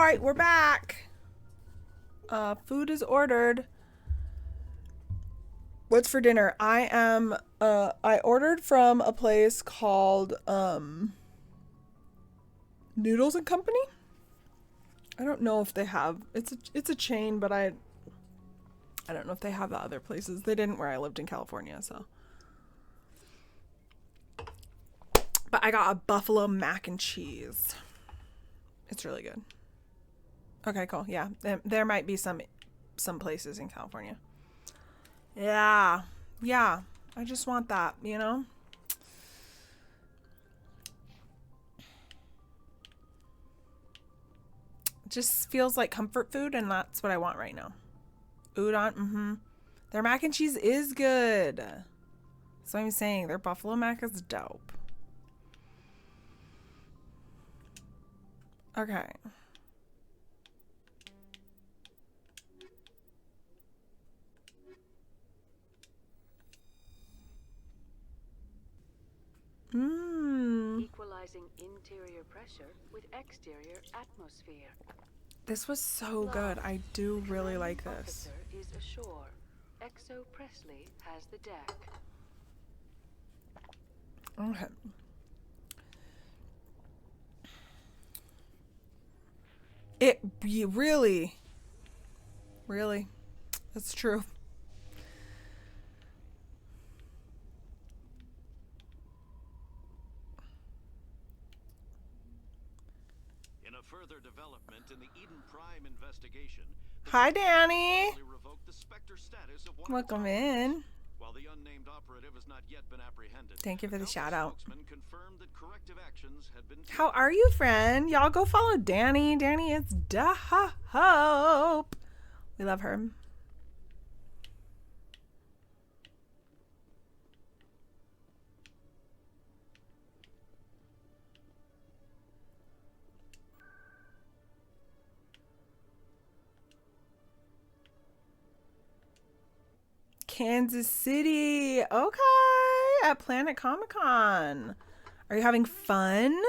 right, we're back. Food is ordered. What's for dinner? I ordered from a place called Noodles and Company. I don't know if they have, it's a chain, but I don't know if they have the other places. They didn't where I lived in California, so. But I got a buffalo mac and cheese. It's really good. Okay, cool. Yeah, there might be some places in California. Yeah. I just want that, you know? It just feels like comfort food, and that's what I want right now. Udon, Their mac and cheese is good. That's what I'm saying. Their buffalo mac is dope. Okay. Equalizing interior pressure with exterior atmosphere. This was so good. I do really like this. Is ashore. Exo Presley has the deck. Okay. Really, that's true. In a further development in the Eden Prime investigation, Hi, Danny. Welcome in. While the unnamed operative has not yet been apprehended, thank you for the shout out. Confirmed that corrective actions had been. How are you, friend? Y'all go follow Danny. Danny is dope. We love her. Kansas City. Okay. At Planet Comic-Con. Are you having fun?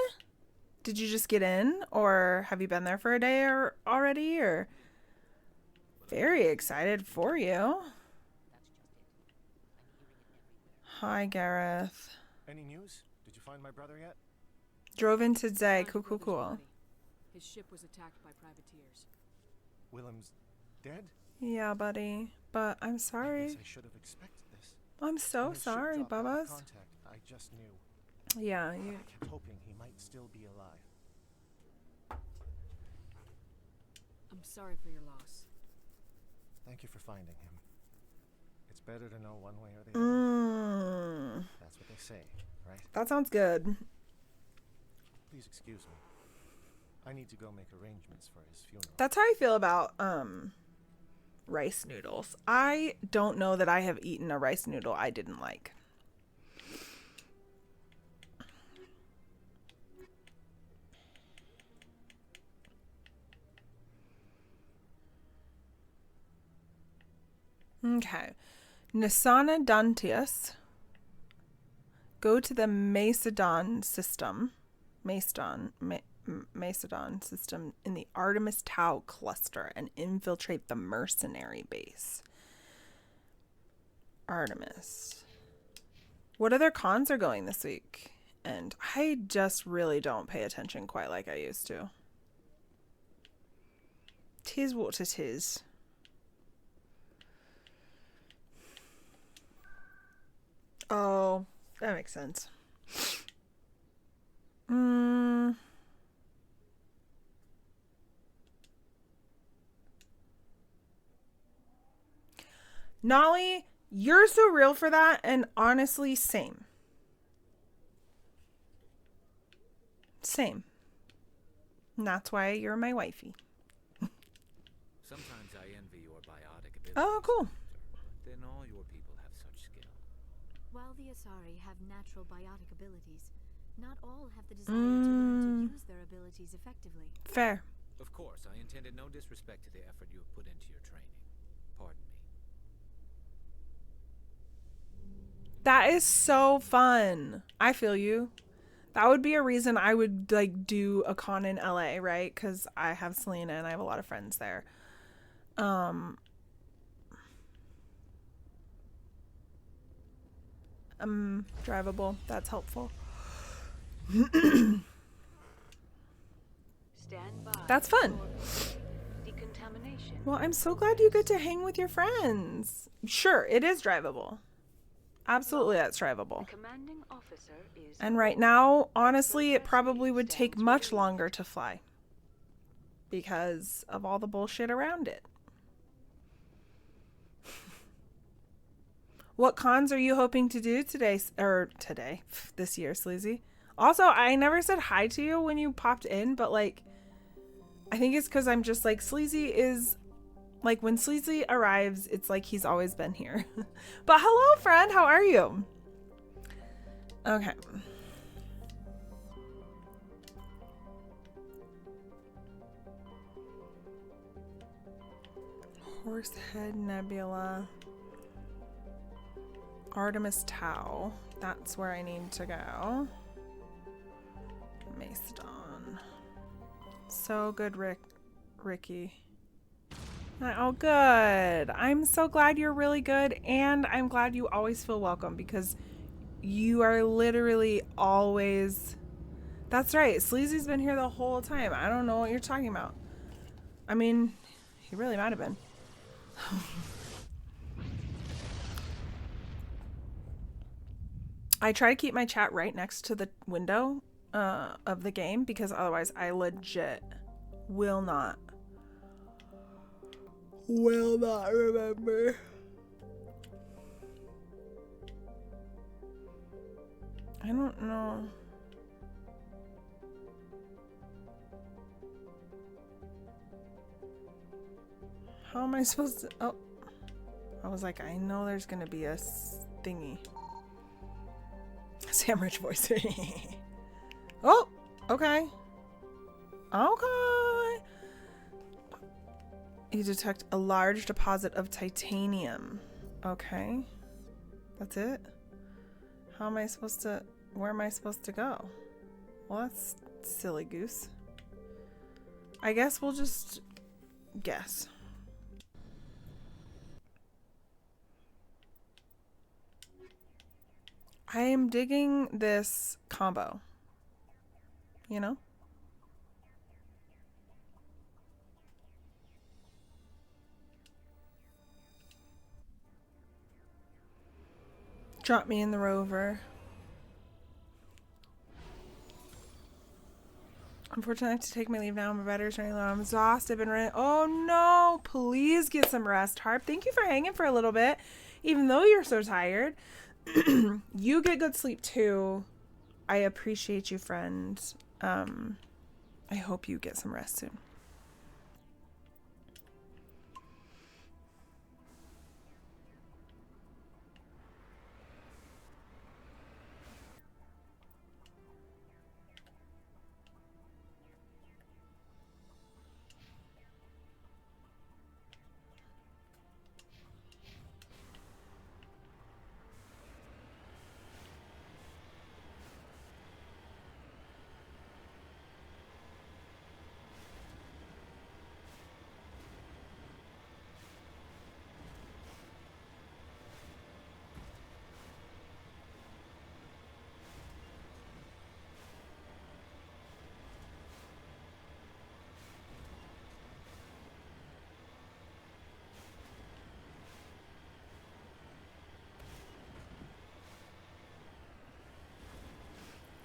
Did you just get in, or have you been there for a day or already, or? Very excited for you. Hi, Gareth. Any news? Did you find my brother yet? Drove in today. Cool. His ship was attacked by privateers. Willem's dead? Yeah, buddy. But I'm sorry. I should have expected this. I'm so sorry, Bubbas. I just knew. Yeah, I kept hoping he might still be alive. I'm sorry for your loss. Thank you for finding him. It's better to know one way or the other. That's what they say, right? That sounds good. Please excuse me. I need to go make arrangements for his funeral. That's how I feel about rice noodles. I don't know that I have eaten a rice noodle I didn't like. Okay. Nasana Dantius. Go to the Macedon system. Macedon system in the Artemis Tau cluster and infiltrate the mercenary base. Artemis. What other cons are going this week? And I just really don't pay attention quite like I used to. 'Tis what it is. Oh, that makes sense. Nolly, you're so real for that, and honestly, same. And that's why you're my wifey. Sometimes I envy your biotic abilities. Oh, cool. Then all your people have such skill. While the Asari have natural biotic abilities, not all have the desire to learn to use their abilities effectively. Fair. Of course, I intended no disrespect to the effort you have put into your training. Pardon me. That is so fun. I feel you. That would be a reason I would like do a con in LA, right? Because I have Selena and I have a lot of friends there. Drivable. That's helpful. Stand by. That's fun. for decontamination. Well, I'm so glad you get to hang with your friends. Sure, it is drivable. Absolutely, that's drivable. Commanding officer is. And right now, honestly, it probably would take much longer to fly because of all the bullshit around it. What cons are you hoping to do this year, Sleazy? Also, I never said hi to you when you popped in, but like, I think it's because I'm just like, Sleazy is, like, when Sleazy arrives, it's like he's always been here. But hello, friend, how are you? Okay. Horsehead Nebula. Artemis Tau. That's where I need to go. Macedon. So good, Rikki. Oh, good. I'm so glad you're really good, and I'm glad you always feel welcome because you are literally always... That's right. Sleazy's been here the whole time. I don't know what you're talking about. I mean, he really might have been. I try to keep my chat right next to the window of the game because otherwise I legit will not remember. I don't know. How am I supposed to... Oh. I was like, I know there's going to be a thingy. Sam Rich voice. Oh, okay. Okay. You detect a large deposit of titanium. Okay. That's it? How am I supposed to... Where am I supposed to go? Well, that's silly goose. I guess we'll just guess. I am digging this combo. You know? Drop me in the rover. Unfortunately, I have to take my leave now. My battery's running low. I'm exhausted. I've been running. Oh no! Please get some rest, Harp. Thank you for hanging for a little bit, even though you're so tired. You get good sleep too. I appreciate you, friend. I hope you get some rest soon.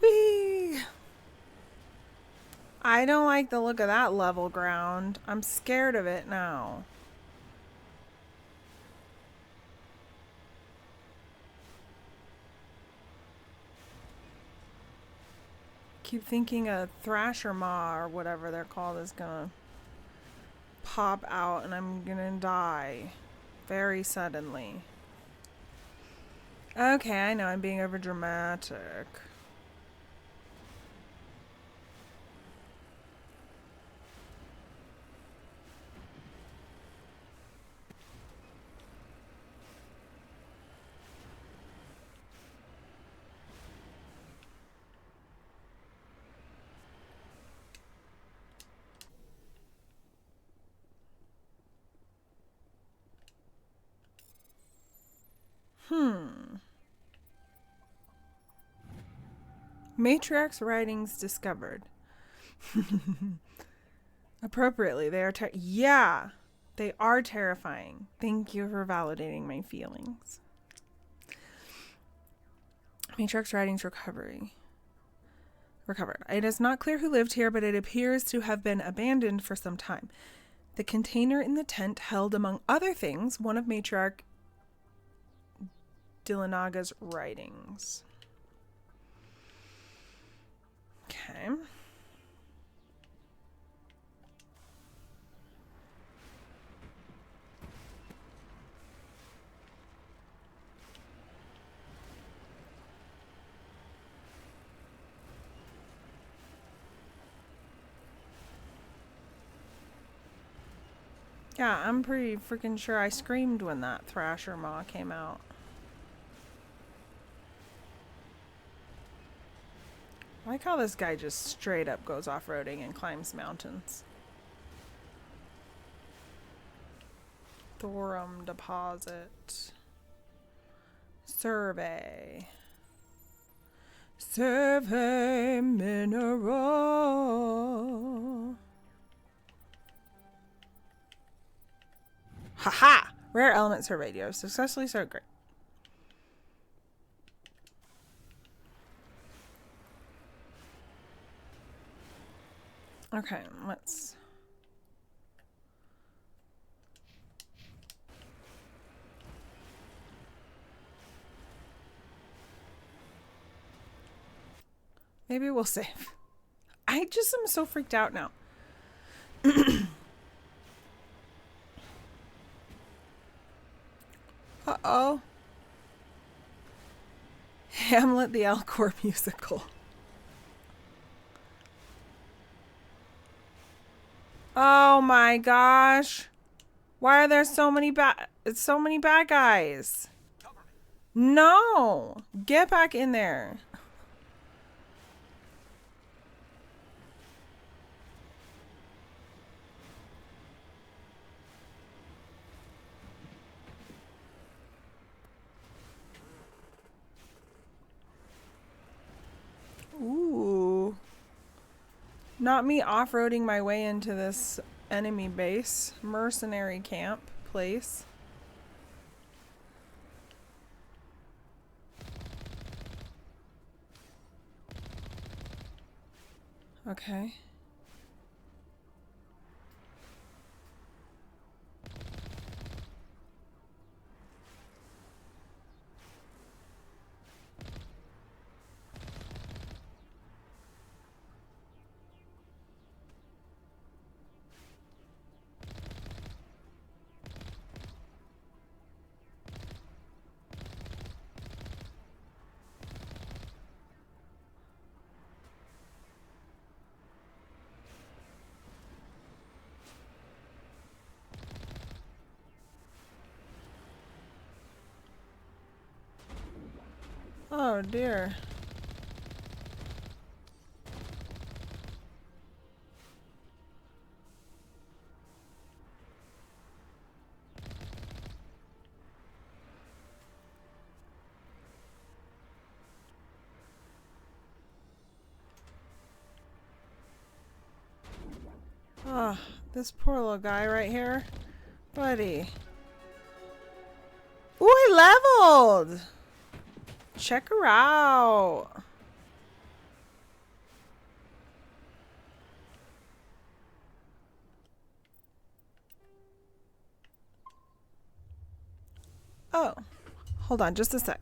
Whee! I don't like the look of that level ground. I'm scared of it now. Keep thinking a Thrasher Maw or whatever they're called is gonna pop out and I'm gonna die very suddenly. Okay, I know I'm being over dramatic. Matriarch's writings discovered. Appropriately, they are yeah, they are terrifying. Thank you for validating my feelings. Matriarch's writings recovered. It is not clear who lived here, but it appears to have been abandoned for some time. The container in the tent held, among other things, one of Matriarch Dillanaga's writings. Okay. Yeah, I'm pretty freaking sure I screamed when that Thrasher Maw came out. I like how this guy just straight up goes off-roading and climbs mountains. Thorum deposit. Survey. Survey mineral. Haha! Rare element surveyed. You have successfully so great. Okay, let's... Maybe we'll save. I just am so freaked out now. Uh-oh. Hamlet the Alcor musical. Oh my gosh. Why are there so many bad guys? No. Get back in there. Ooh. Not me off-roading my way into this enemy base. Mercenary camp place. Okay. Oh dear. Oh, this poor little guy right here. Buddy. Ooh, I leveled! Check her out. Oh, hold on just a sec.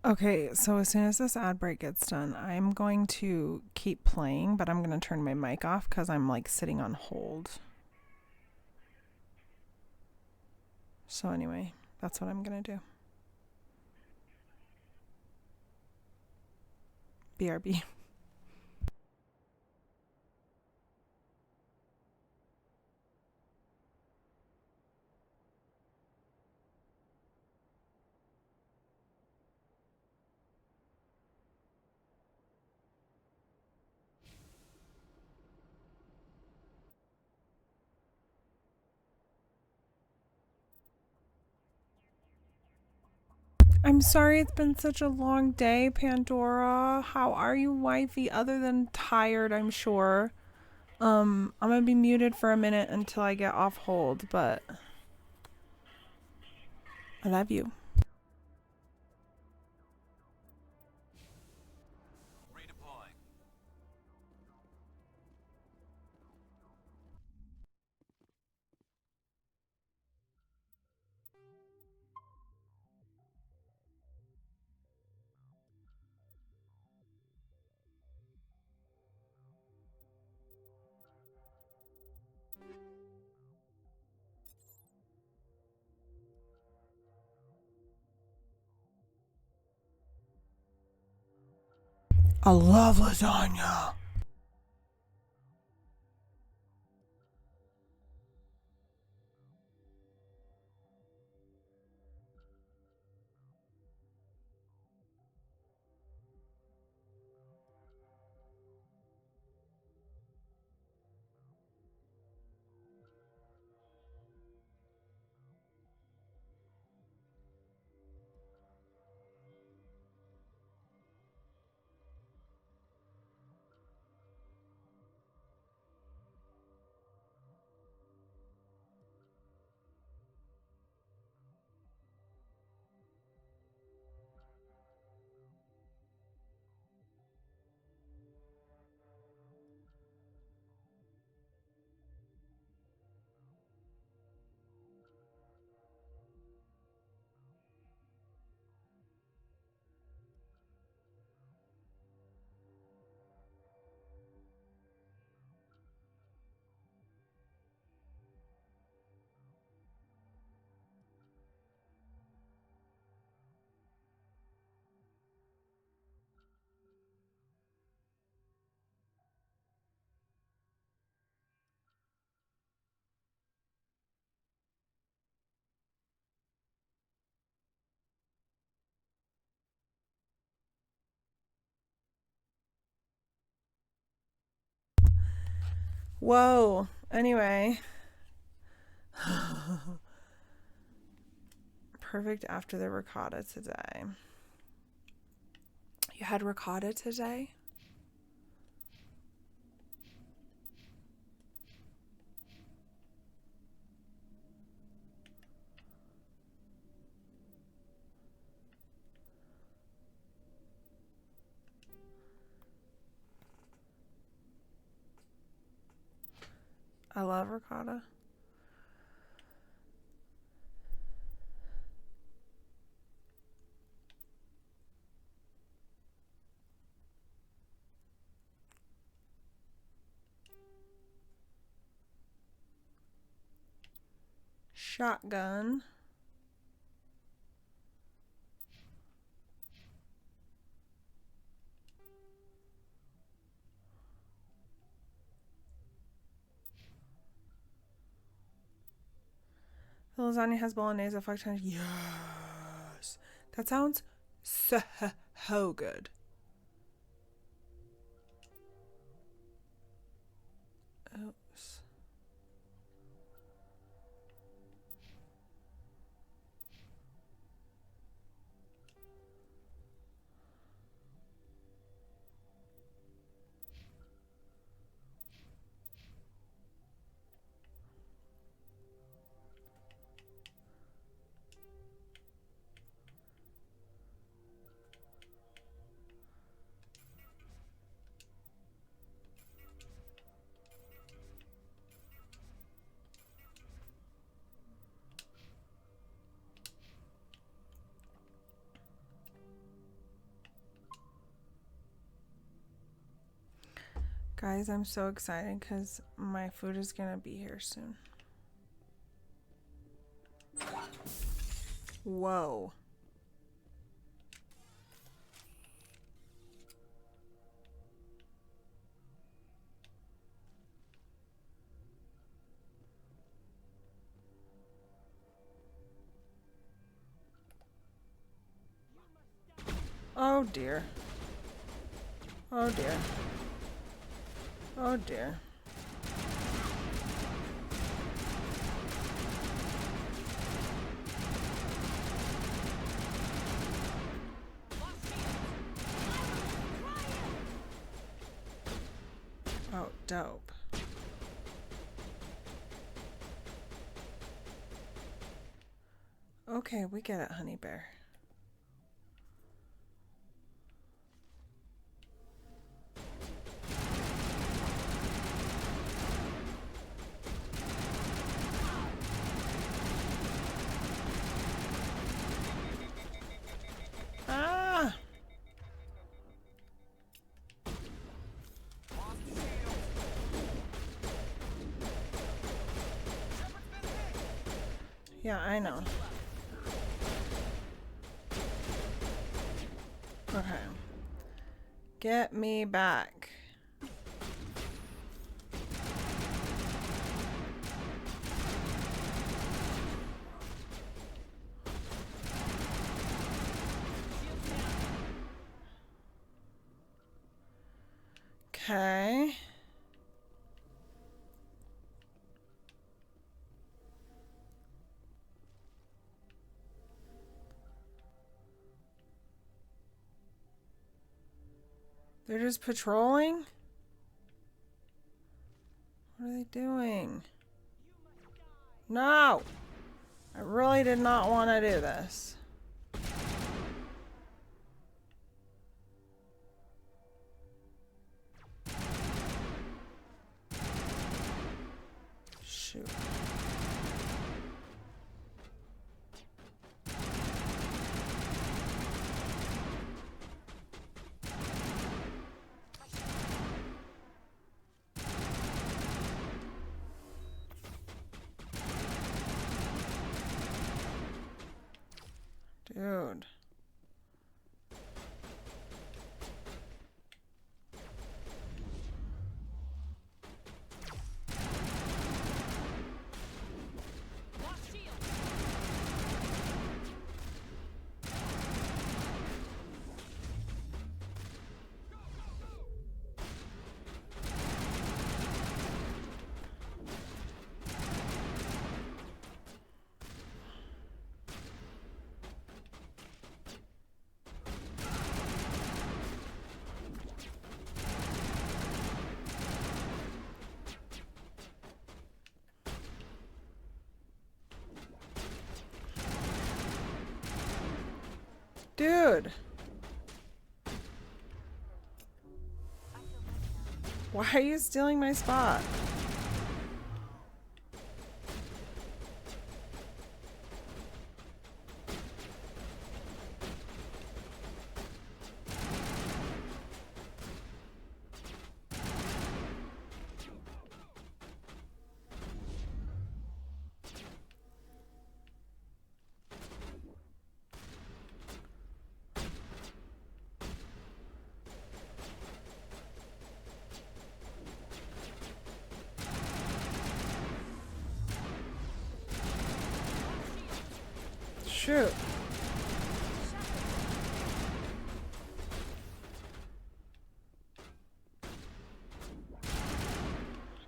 Okay, so as soon as this ad break gets done, I'm going to keep playing, but I'm going to turn my mic off because I'm like sitting on hold. So anyway, that's what I'm going to do. BRB. I'm sorry it's been such a long day, Pandora. How are you, wifey? Other than tired, I'm sure. I'm gonna be muted for a minute until I get off hold, but I love you. Redeploying. I love lasagna. Whoa. Anyway. Perfect after the ricotta today. You had ricotta today? I love ricotta. Shotgun. The lasagna has bolognese, 5 times. Yes. That sounds so good. Oops. Guys, I'm so excited because my food is gonna be here soon. Whoa. Oh dear. Oh dear. Oh dear. Oh, dope. Okay, we get it, honey bear. Ah! Yeah, I know. Okay. Get me back. Okay. They're just patrolling? What are they doing? No! I really did not want to do this. Shoot. Dude. Dude. Why are you stealing my spot? Shoot.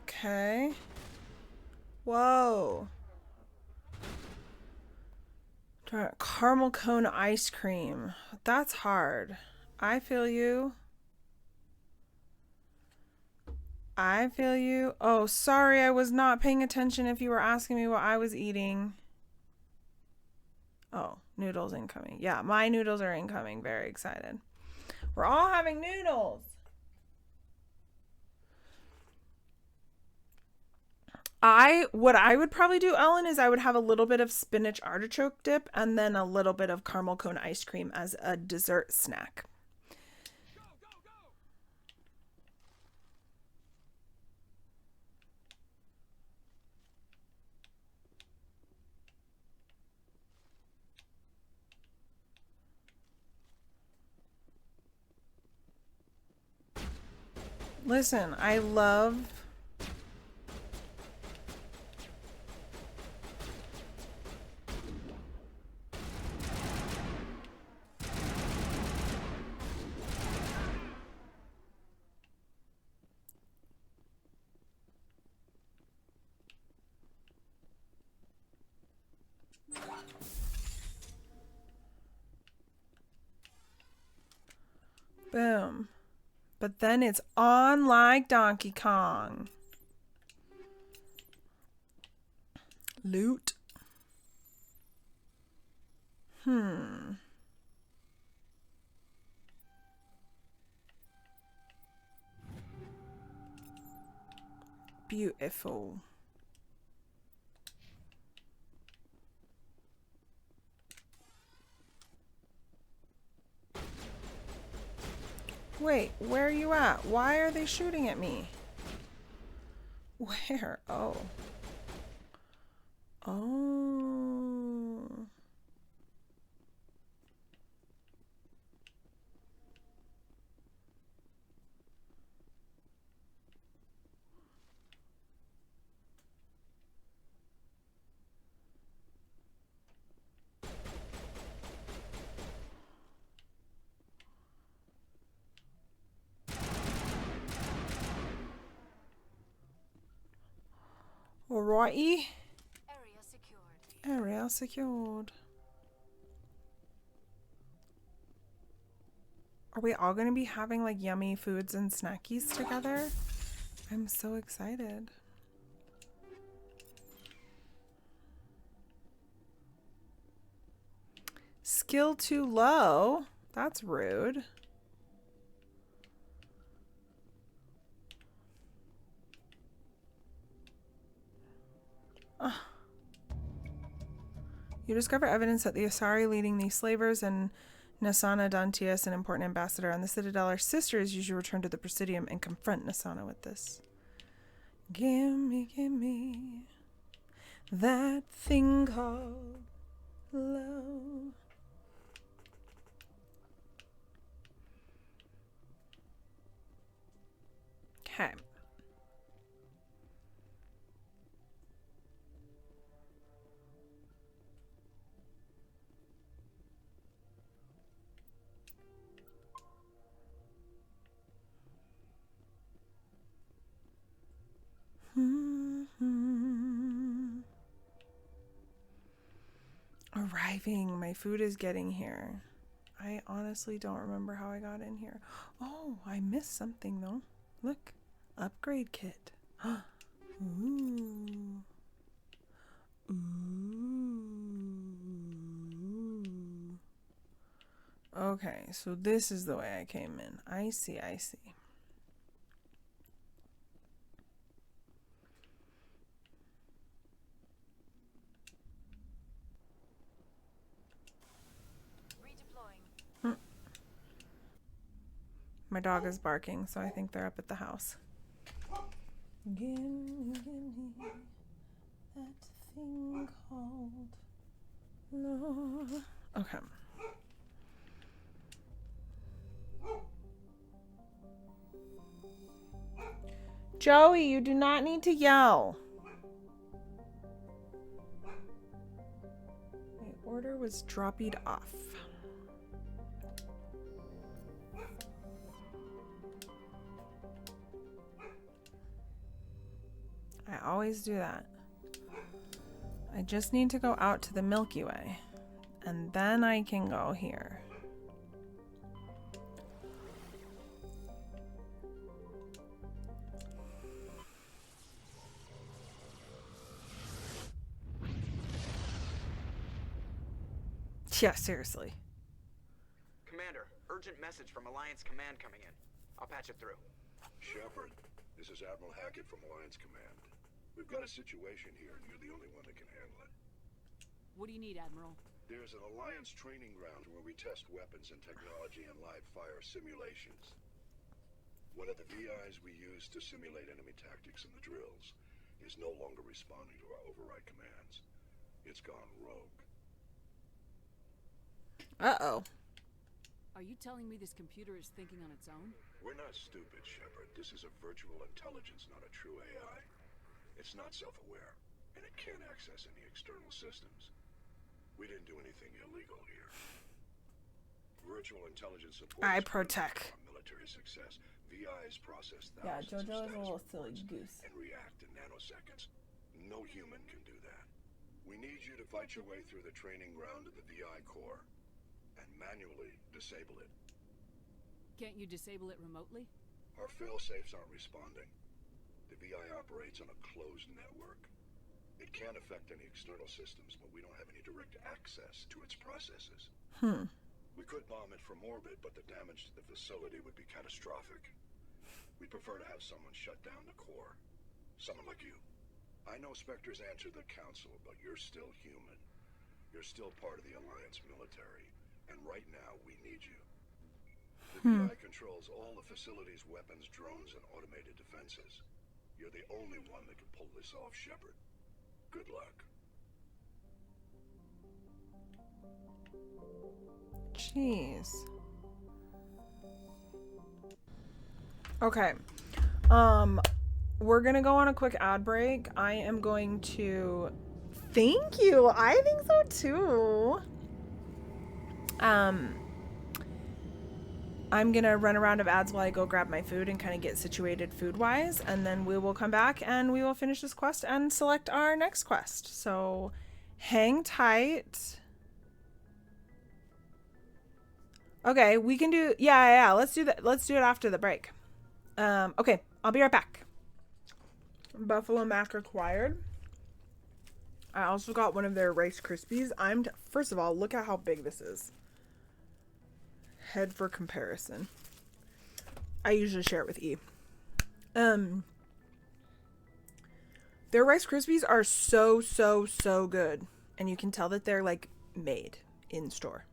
Okay. Whoa. Caramel cone ice cream. That's hard. I feel you. I feel you. Oh, sorry, I was not paying attention if you were asking me what I was eating. Oh, noodles incoming. Yeah, my noodles are incoming. Very excited. We're all having noodles. What I would probably do, Ellen, is I would have a little bit of spinach artichoke dip and then a little bit of caramel cone ice cream as a dessert snack. Listen, I love... Boom. But then it's on like Donkey Kong. Loot. Beautiful. Wait, where are you at? Why are they shooting at me? Where? Oh. Oh. Alrighty. Area secured. Area secured. Are we all going to be having like yummy foods and snackies together? I'm so excited. Skill too low. That's rude. You discover evidence that the Asari leading the slavers and Nasana Dantius, an important ambassador on the Citadel, are sisters. You should return to the Presidium and confront Nasana with this. Gimme that thing called love. Okay. Arriving. My food is getting here. I honestly don't remember how I got in here. Oh, I missed something though. Look. Upgrade kit. Ooh. Ooh. Okay, so this is the way I came in. I see, I see. My dog is barking, so I think they're up at the house. Gimme that thing called love. Okay. Joey, you do not need to yell. My order was dropped off. I always do that. I just need to go out to the Milky Way, and then I can go here. Yeah, seriously. Commander, urgent message from Alliance Command coming in. I'll patch it through. Shepard, this is Admiral Hackett from Alliance Command. We've got a situation here, and you're the only one that can handle it. What do you need, Admiral? There's an Alliance training ground where we test weapons and technology in live fire simulations. One of the VIs we use to simulate enemy tactics in the drills is no longer responding to our override commands. It's gone rogue. Uh-oh. Are you telling me this computer is thinking on its own? We're not stupid, Shepard. This is a virtual intelligence, not a true AI. It's not self-aware, and it can't access any external systems. We didn't do anything illegal here. Virtual intelligence support I protect. military success. VIs process Yeah, thousands JoJo of is a little status silly reports goose. and react in nanoseconds. No human can do that. We need you to fight your way through the training ground of the VI core and manually disable it. Can't you disable it remotely? Our fail-safes aren't responding. The VI operates on a closed network. It can affect any external systems, but we don't have any direct access to its processes. We could bomb it from orbit, but the damage to the facility would be catastrophic. We'd prefer to have someone shut down the core. Someone like you. I know Spectres answer the Council, but you're still human. You're still part of the Alliance military, and right now we need you. The VI controls all the facility's weapons, drones, and automated defenses. You're the only one that can pull this off, Shepard. Good luck. Jeez. Okay. We're gonna go on a quick ad break. I am going to... Thank you. I think so too. I'm gonna run a round of ads while I go grab my food and kind of get situated food-wise, and then we will come back and we will finish this quest and select our next quest. So hang tight. Okay, we can do... Yeah, let's do that. Let's do it after the break. Okay, I'll be right back. Buffalo Mac required. I also got one of their Rice Krispies. First of all, look at how big this is. Head for comparison. I usually share it with E. Their Rice Krispies are so good. And you can tell that they're like made in store.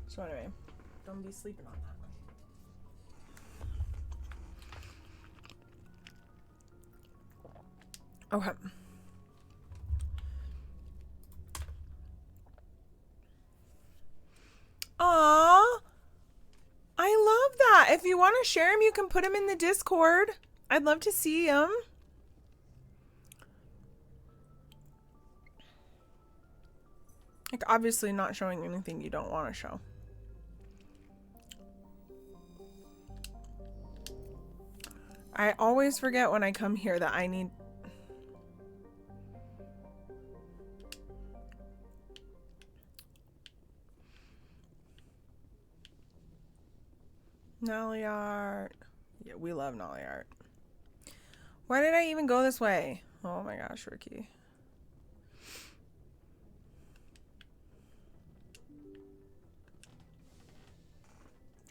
So anyway, don't be sleeping on that. Okay. Aww. I love that. If you want to share them, you can put them in the Discord. I'd love to see them. Like, obviously not showing anything you don't want to show. I always forget when I come here that I need... Nolly art. Yeah, we love Nolly art. Why did I even go this way? Oh my gosh, Rikki.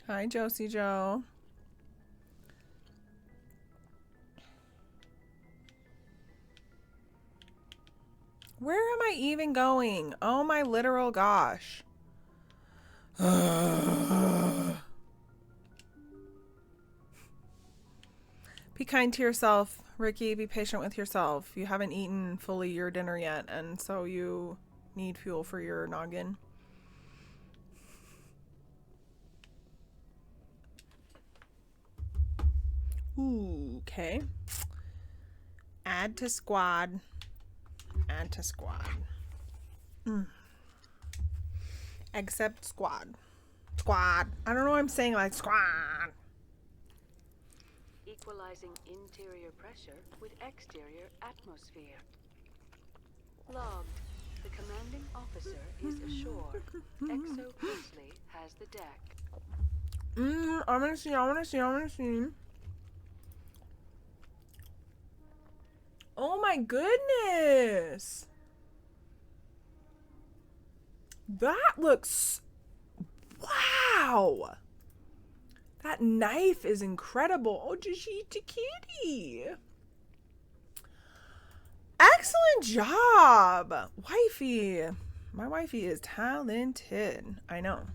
Hi, Josie Joe. Where am I even going? Oh my literal gosh. Be kind to yourself, Rikki. Be patient with yourself. You haven't eaten fully your dinner yet, and so you need fuel for your noggin. Ooh, okay. Add to squad. Add to squad. Except squad. Squad. I don't know why I'm saying like squad. Equalizing interior pressure with exterior atmosphere. Logged. The commanding officer is ashore. Exo Presley has the deck. I wanna see. Oh my goodness. That looks... Wow. That knife is incredible. Oh, did she eat the kitty? Excellent job, wifey. My wifey is talented. I know.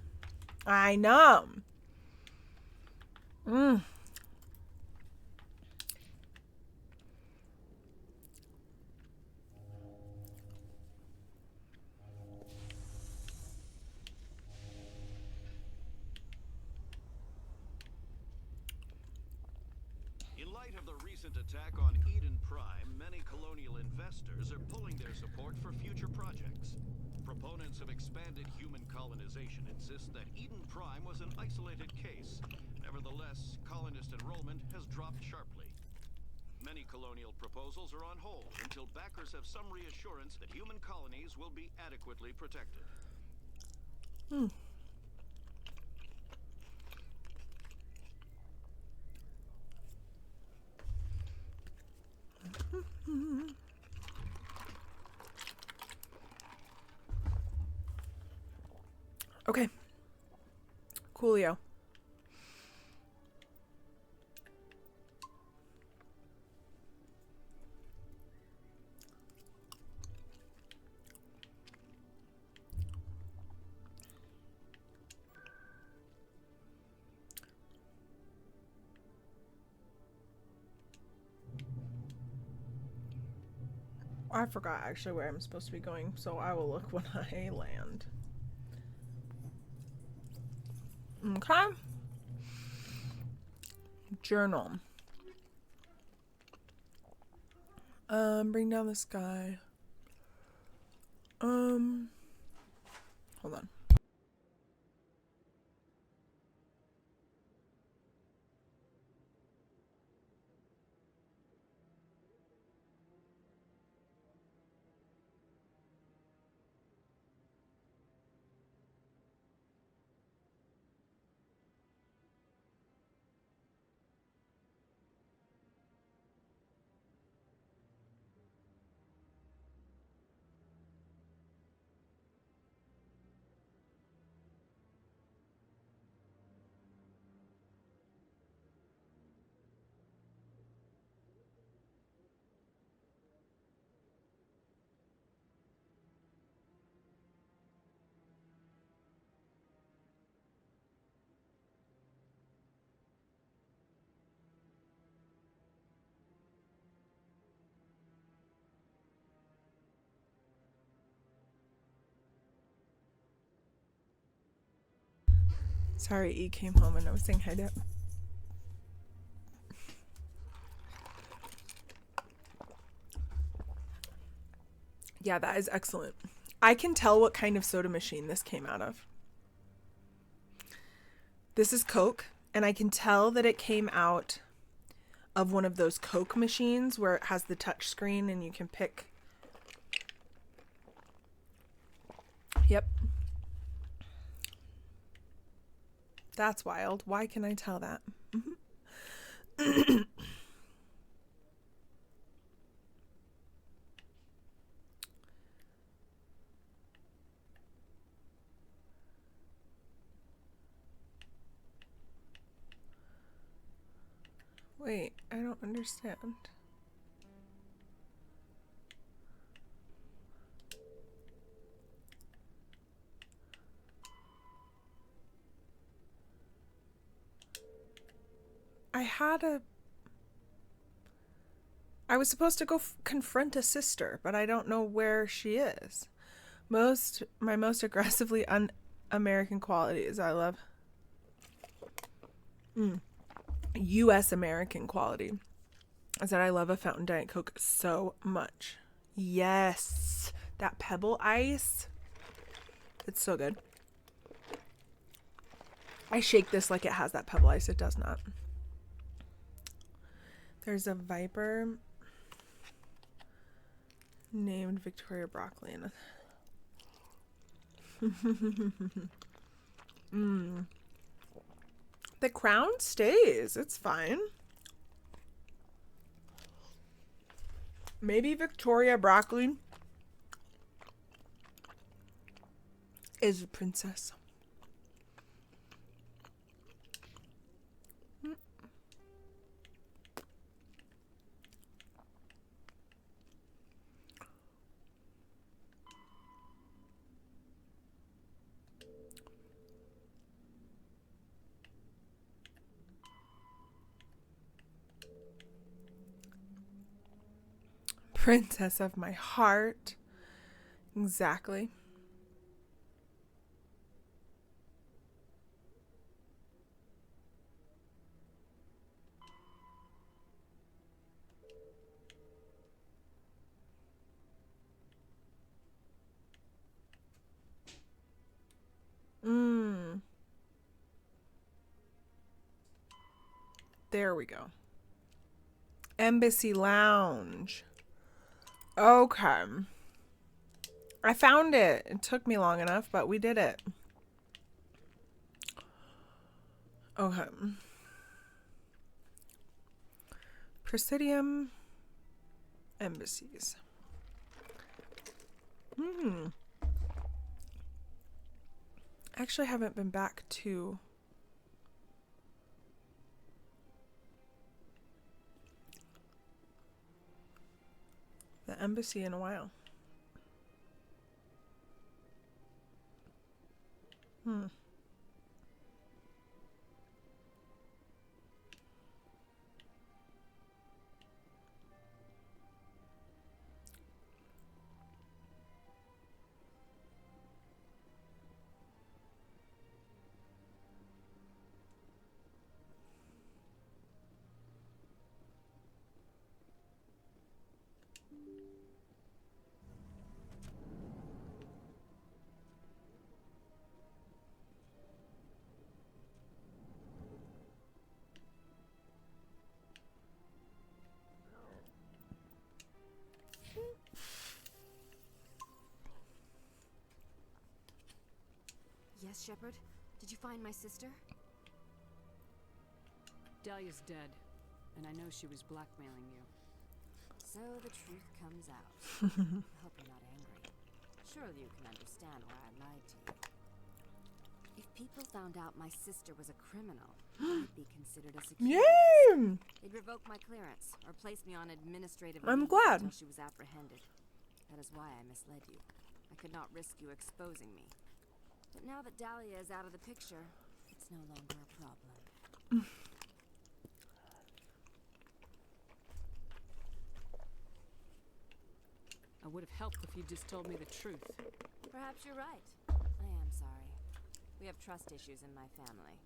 light of the recent attack on Eden Prime, many colonial investors are pulling their support for future projects. Proponents of expanded human colonization insist that Eden Prime was an isolated case. Nevertheless, colonist enrollment has dropped sharply. Many colonial proposals are on hold until backers have some reassurance that human colonies will be adequately protected. Okay. Coolio. I forgot actually where I'm supposed to be going, so I will look when I land. Okay. Journal. Bring down the sky. Hold on. Sorry, E came home and I was saying hi to. Yeah, that is excellent. I can tell what kind of soda machine this came out of. This is Coke, and I can tell that it came out of one of those Coke machines where it has the touch screen and you can pick. Yep. That's wild. Why can I tell that? Wait, I don't understand. I was supposed to go confront a sister, but I don't know where she is. My most aggressively un-American qualities I love. U.S. American quality is that I love a Fountain Diet Coke so much. Yes, that Pebble Ice. It's so good. I shake this like it has that Pebble Ice. It does not. There's a Viper named Victoria Broccoli in it. The crown stays. It's fine. Maybe Victoria Broccoli is a princess. Princess of my heart. Exactly. There we go. Embassy Lounge. Okay. I found it. It took me long enough, but we did it. Okay. Presidium Embassies. Actually, I haven't been back to the embassy in a while. Yes, Shepard? Did you find my sister? Dahlia's dead, and I know she was blackmailing you. So the truth comes out. I hope you're not angry. Surely you can understand why I lied to you. If people found out my sister was a criminal, I'd be considered a security risk. Yay! They'd revoke my clearance or place me on administrative I'm leave glad. until she was apprehended. That is why I misled you. I could not risk you exposing me. But now that Dahlia is out of the picture, it's no longer a problem. I would have helped if you just told me the truth. Perhaps you're right. I am sorry. We have trust issues in my family.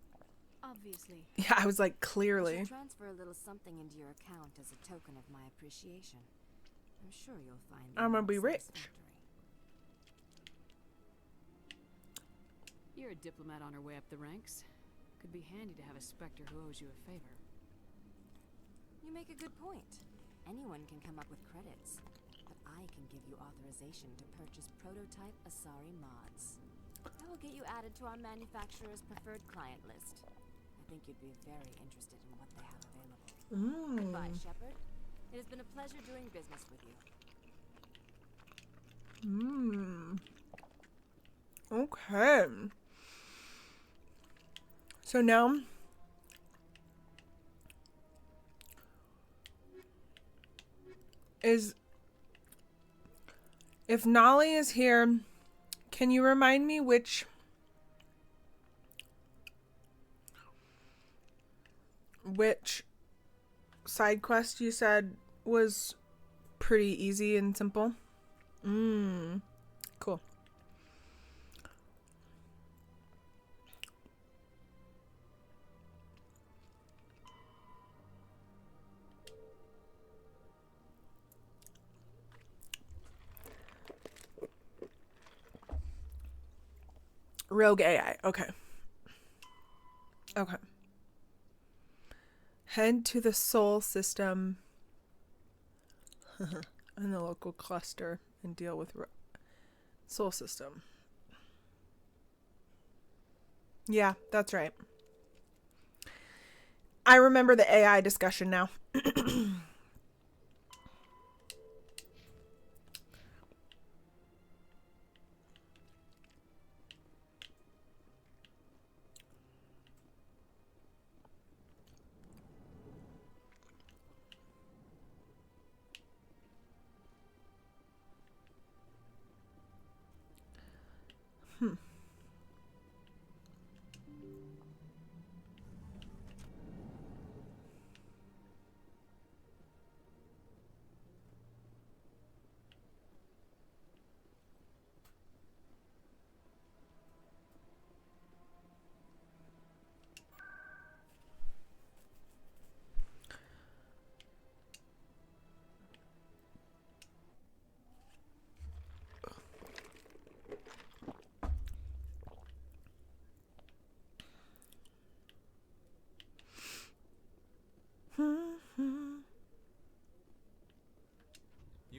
Obviously. Yeah, I was like, I clearly. should transfer a little something into your account as a token of my appreciation. I'm sure you'll find the I'm gonna amount be rich. satisfactory. You're a diplomat on her way up the ranks. Could be handy to have a Spectre who owes you a favor. You make a good point. Anyone can come up with credits. But I can give you authorization to purchase prototype Asari mods. That will get you added to our manufacturer's preferred client list. I think you'd be very interested in what they have available. Goodbye, Shepard. It has been a pleasure doing business with you. Okay. So now if Nolly is here, can you remind me which side quest you said was pretty easy and simple? Cool. Rogue AI. Okay. Okay. Head to the Sol system and the local cluster and deal with Sol system. Yeah, that's right. I remember the AI discussion now.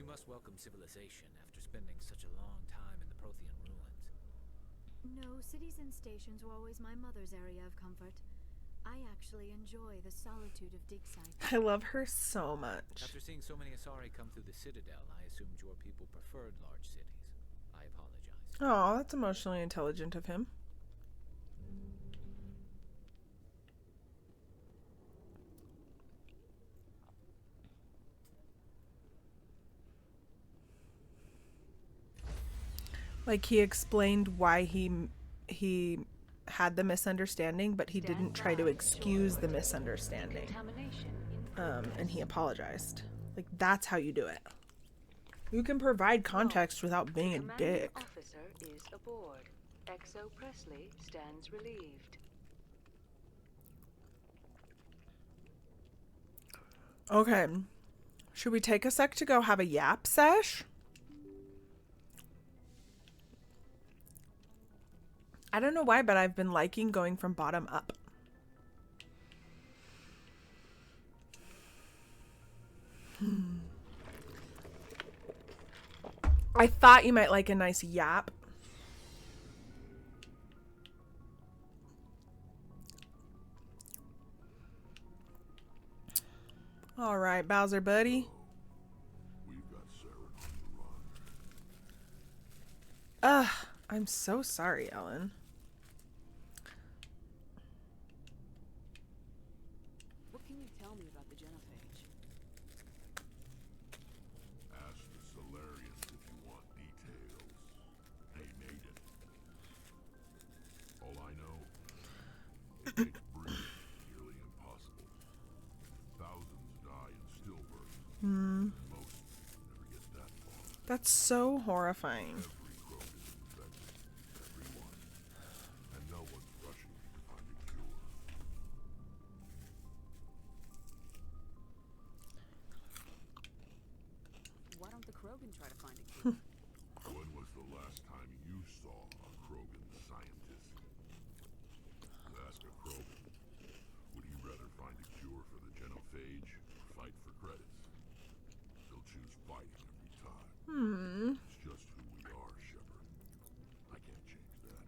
must welcome civilization after spending such a long time in the Prothean ruins. No, cities and stations were always my mother's area of comfort. I actually enjoy the solitude of dig sites. I love her so much. After seeing so many Asari come through the Citadel, I assumed your people preferred large cities. I apologize. Oh, that's emotionally intelligent of him. Like, he explained why he had the misunderstanding, but he didn't try to excuse the misunderstanding. And he apologized. Like, that's how you do it. You can provide context without being a dick. The officer is aboard. XO Presley stands relieved. Okay. Should we take a sec to go have a yap sesh? I don't know why, but I've been liking going from bottom up. I thought you might like a nice yap. All right, Bowser buddy. I'm so sorry, Ellen. What can you tell me about the genophage? Ask the Solarians if you want details. They made it. All I know, it makes breeding nearly impossible. Thousands die in stillbirth. Most never get that far. That's so horrifying. Every crow is infected. Everyone. And no one's rushing to find a cure. Why don't the Krogan try to find a cure? When was the last time you saw a Krogan scientist? Ask a Krogan. Would he rather find a cure for the genophage or fight for credits? He'll choose fighting every time. It's just who we are, Shepard. I can't change that.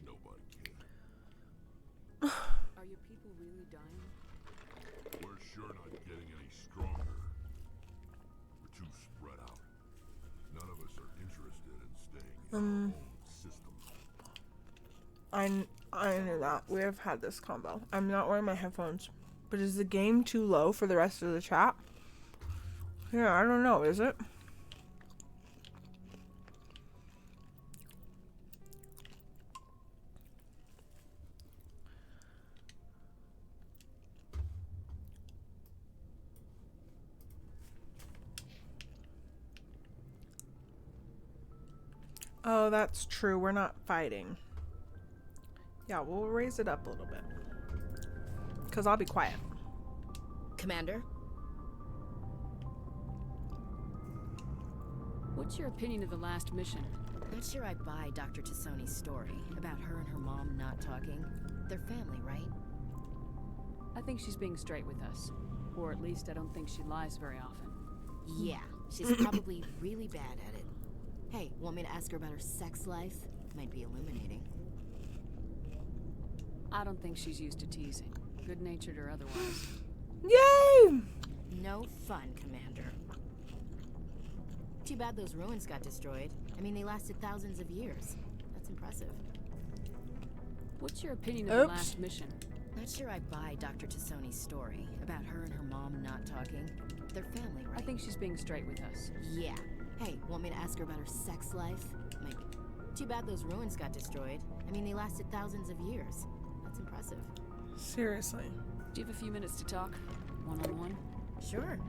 Nobody can. Are your people really dying? We're sure not getting any stronger. We're too spread out. None of us are interested in staying in our own system. I knew that. We have had this combo. I'm not wearing my headphones. But is the game too low for the rest of the chat? Yeah, I don't know. Is it? Oh, that's true. We're not fighting. Yeah, we'll raise it up a little bit. Because I'll be quiet. Commander? What's your opinion of the last mission? Not sure I buy Dr. Tassoni's story about her and her mom not talking. They're family, right? I think she's being straight with us. Or at least I don't think she lies very often. Yeah, she's probably really bad at it. Hey, want me to ask her about her sex life? Might be illuminating. I don't think she's used to teasing, good-natured or otherwise. Yay! No fun, Commander. Too bad those ruins got destroyed. I mean, they lasted thousands of years. That's impressive. What's your opinion of the last mission? Not sure I buy Dr. Tassoni's story about her and her mom not talking. They're family, right? I think she's being straight with us. Yeah. Hey, want me to ask her about her sex life? Maybe. Too bad those ruins got destroyed. I mean, they lasted thousands of years. That's impressive. Seriously. Do you have a few minutes to talk? One-on-one? Sure.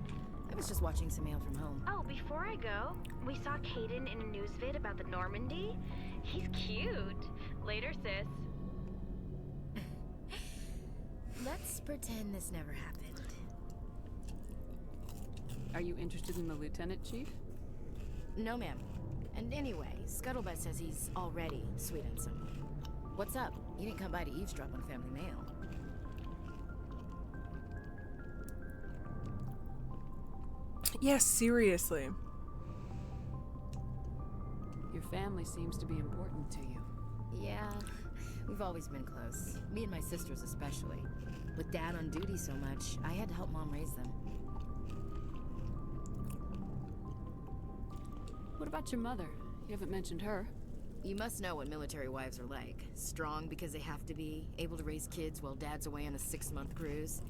I was just watching some mail from home. Oh, before I go, we saw Caden in a news vid about the Normandy. He's cute. Later, sis. Let's pretend this never happened. Are you interested in the lieutenant, Chief? No, ma'am. And anyway, Scuttlebutt says he's already sweet on someone. What's up? You didn't come by to eavesdrop on family mail. Yeah, seriously. Your family seems to be important to you. Yeah, we've always been close. Me and my sisters especially. With Dad on duty so much, I had to help Mom raise them. What about your mother? You haven't mentioned her. You must know what military wives are like. Strong because they have to be, able to raise kids while Dad's away on a 6-month cruise.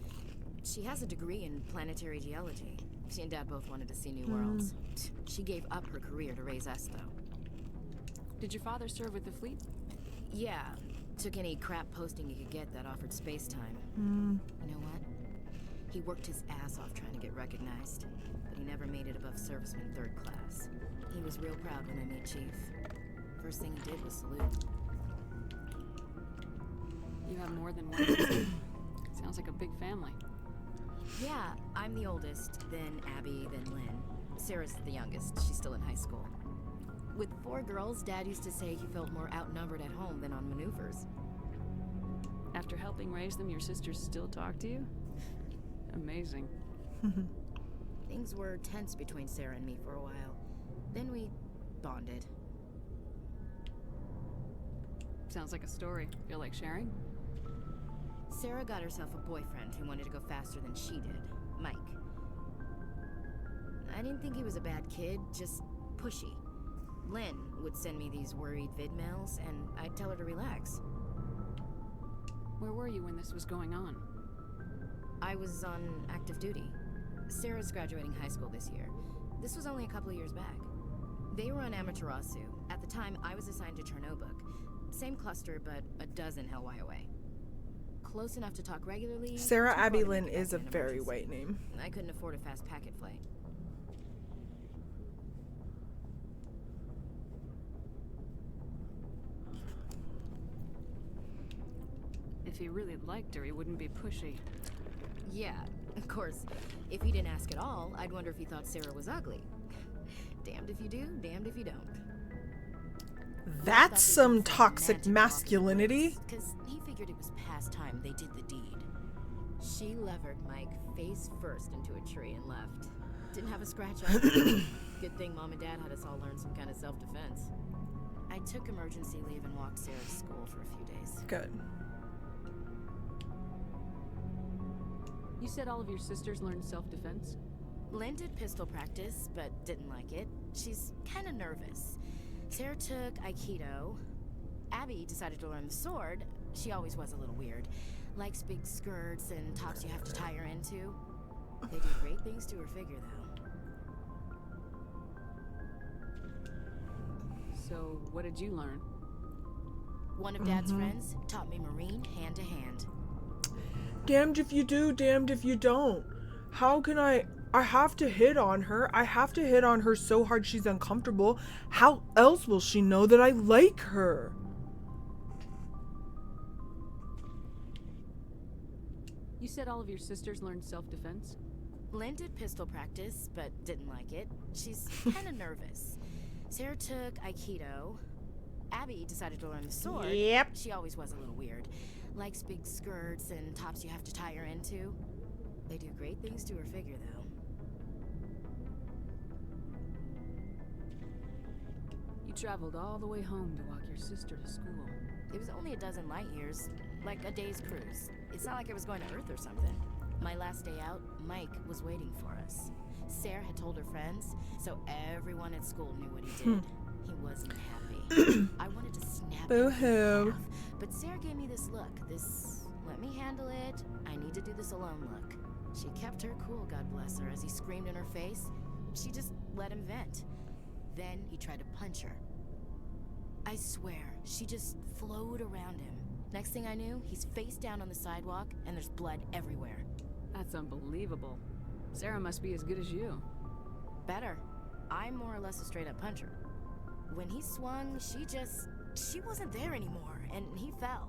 She has a degree in planetary geology. She and Dad both wanted to see new worlds. She gave up her career to raise us, though. Did your father serve with the fleet? Yeah. Took any crap posting he could get that offered space time. You know what? He worked his ass off trying to get recognized, but he never made it above serviceman 3rd class. He was real proud when I made chief. First thing he did was salute. You have more than one sister. Sounds like a big family. Yeah, I'm the oldest, then Abby, then Lynn. Sarah's the youngest. She's still in high school. With 4 girls, Dad used to say he felt more outnumbered at home than on maneuvers. After helping raise them, your sisters still talk to you? Amazing. Things were tense between Sarah and me for a while. Then we bonded. Sounds like a story. Feel like sharing? Sarah got herself a boyfriend who wanted to go faster than she did, Mike. I didn't think he was a bad kid, just pushy. Lynn would send me these worried vid mails, and I'd tell her to relax. Where were you when this was going on? I was on active duty. Sarah's graduating high school this year. This was only a couple of years back. They were on Amaterasu. At the time, I was assigned to Chernobog. Same cluster, but a dozen LY away. Close enough to talk regularly. Sarah Abby Lynn is a very white name. I couldn't afford a fast packet flight. If he really liked her, he wouldn't be pushy. Yeah, of course. If he didn't ask at all, I'd wonder if he thought Sarah was ugly. Damned if you do, damned if you don't. That's some toxic masculinity. Because he figured it was past time they did the deed. She levered Mike face first into a tree and left. Didn't have a scratch on her. Good thing Mom and Dad had us all learn some kind of self-defense. I took emergency leave and walked Sarah to school for a few days. Good. You said all of your sisters learned self-defense? Lynn did pistol practice, but didn't like it. She's kind of nervous. Sarah took Aikido. Abby decided to learn the sword. She always was a little weird. Likes big skirts and tops you have to tie her into. They do great things to her figure, though. So, what did you learn? One of Dad's friends taught me Marine hand to hand. Damned if you do, damned if you don't. How can I have to hit on her. I have to hit on her so hard she's uncomfortable. How else will she know that I like her? You said all of your sisters learned self-defense? Lynn did pistol practice, but didn't like it. She's kind of nervous. Sarah took Aikido. Abby decided to learn the sword. Yep. She always was a little weird. Likes big skirts and tops you have to tie her into. They do great things to her figure, though. You traveled all the way home to walk your sister to school. It was only a dozen light years, like a day's cruise. It's not like I was going to Earth or something. My last day out, Mike was waiting for us. Sarah had told her friends, so everyone at school knew what he did. He wasn't happy. I wanted to snap him in half, but Sarah gave me this look, this let me handle it, I need to do this alone look. She kept her cool, God bless her, as he screamed in her face. She just let him vent. Then he tried to punch her. I swear, she just flowed around him. Next thing I knew, he's face down on the sidewalk, and there's blood everywhere. That's unbelievable. Sarah must be as good as you. Better. I'm more or less a straight-up puncher. When he swung, she wasn't there anymore, and he fell.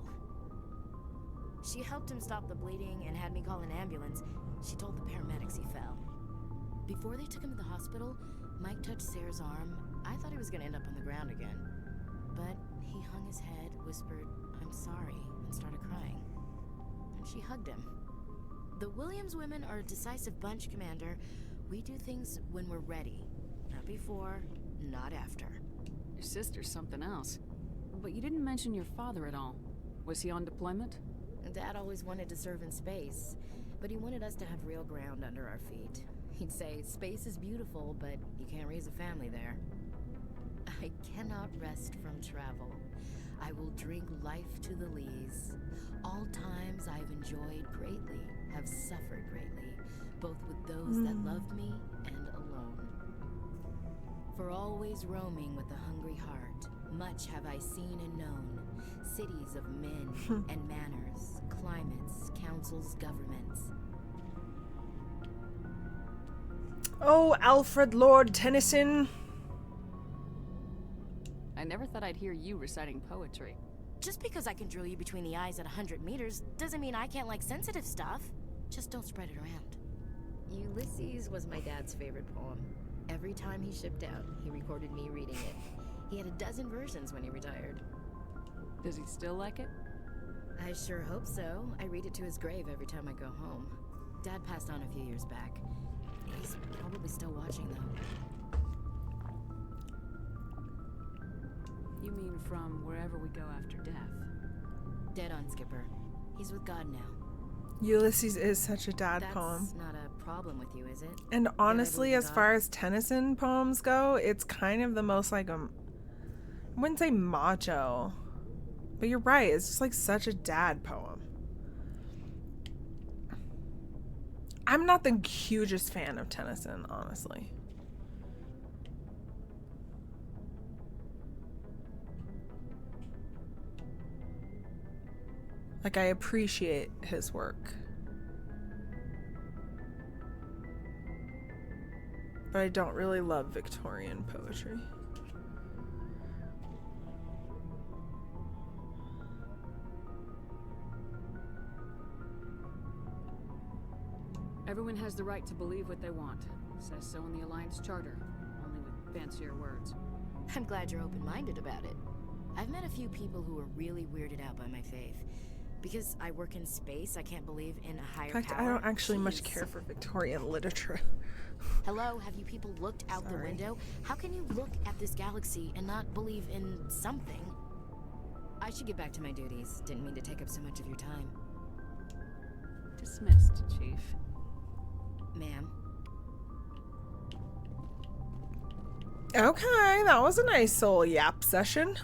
She helped him stop the bleeding and had me call an ambulance. She told the paramedics he fell. Before they took him to the hospital, Mike touched Sarah's arm. I thought he was going to end up on the ground again. But he hung his head, whispered, "I'm sorry," and started crying. And she hugged him. The Williams women are a decisive bunch, Commander. We do things when we're ready. Not before, not after. Your sister's something else. But you didn't mention your father at all. Was he on deployment? Dad always wanted to serve in space, but he wanted us to have real ground under our feet. He'd say, space is beautiful, but you can't raise a family there. I cannot rest from travel. I will drink life to the lees. All times I've enjoyed greatly, have suffered greatly, both with those that loved me and alone. For always roaming with a hungry heart, much have I seen and known, cities of men and manners, climates, councils, governments. Oh, Alfred Lord Tennyson. I never thought I'd hear you reciting poetry. Just because I can drill you between the eyes at 100 meters doesn't mean I can't like sensitive stuff. Just don't spread it around. Ulysses was my dad's favorite poem. Every time he shipped out, he recorded me reading it. He had a dozen versions when he retired. Does he still like it? I sure hope so. I read it to his grave every time I go home. Dad passed on a few years back. He's probably still watching, though. You mean from wherever we go after death? Dead on, Skipper. He's with God now. Ulysses is such a dad poem. That's not a problem with you, is it? And honestly, as far as Tennyson poems go, it's kind of the most like I wouldn't say macho, but you're right. It's just like such a dad poem. I'm not the hugest fan of Tennyson, honestly. Like, I appreciate his work. But I don't really love Victorian poetry. Everyone has the right to believe what they want. It says so in the Alliance Charter, only with fancier words. I'm glad you're open-minded about it. I've met a few people who are really weirded out by my faith. Because I work in space, I can't believe in a higher power. In fact, I don't actually much care for Victorian literature. Hello, have you people looked out the window? How can you look at this galaxy and not believe in something? I should get back to my duties. Didn't mean to take up so much of your time. Dismissed, Chief. Ma'am. Okay, that was a nice little yap session.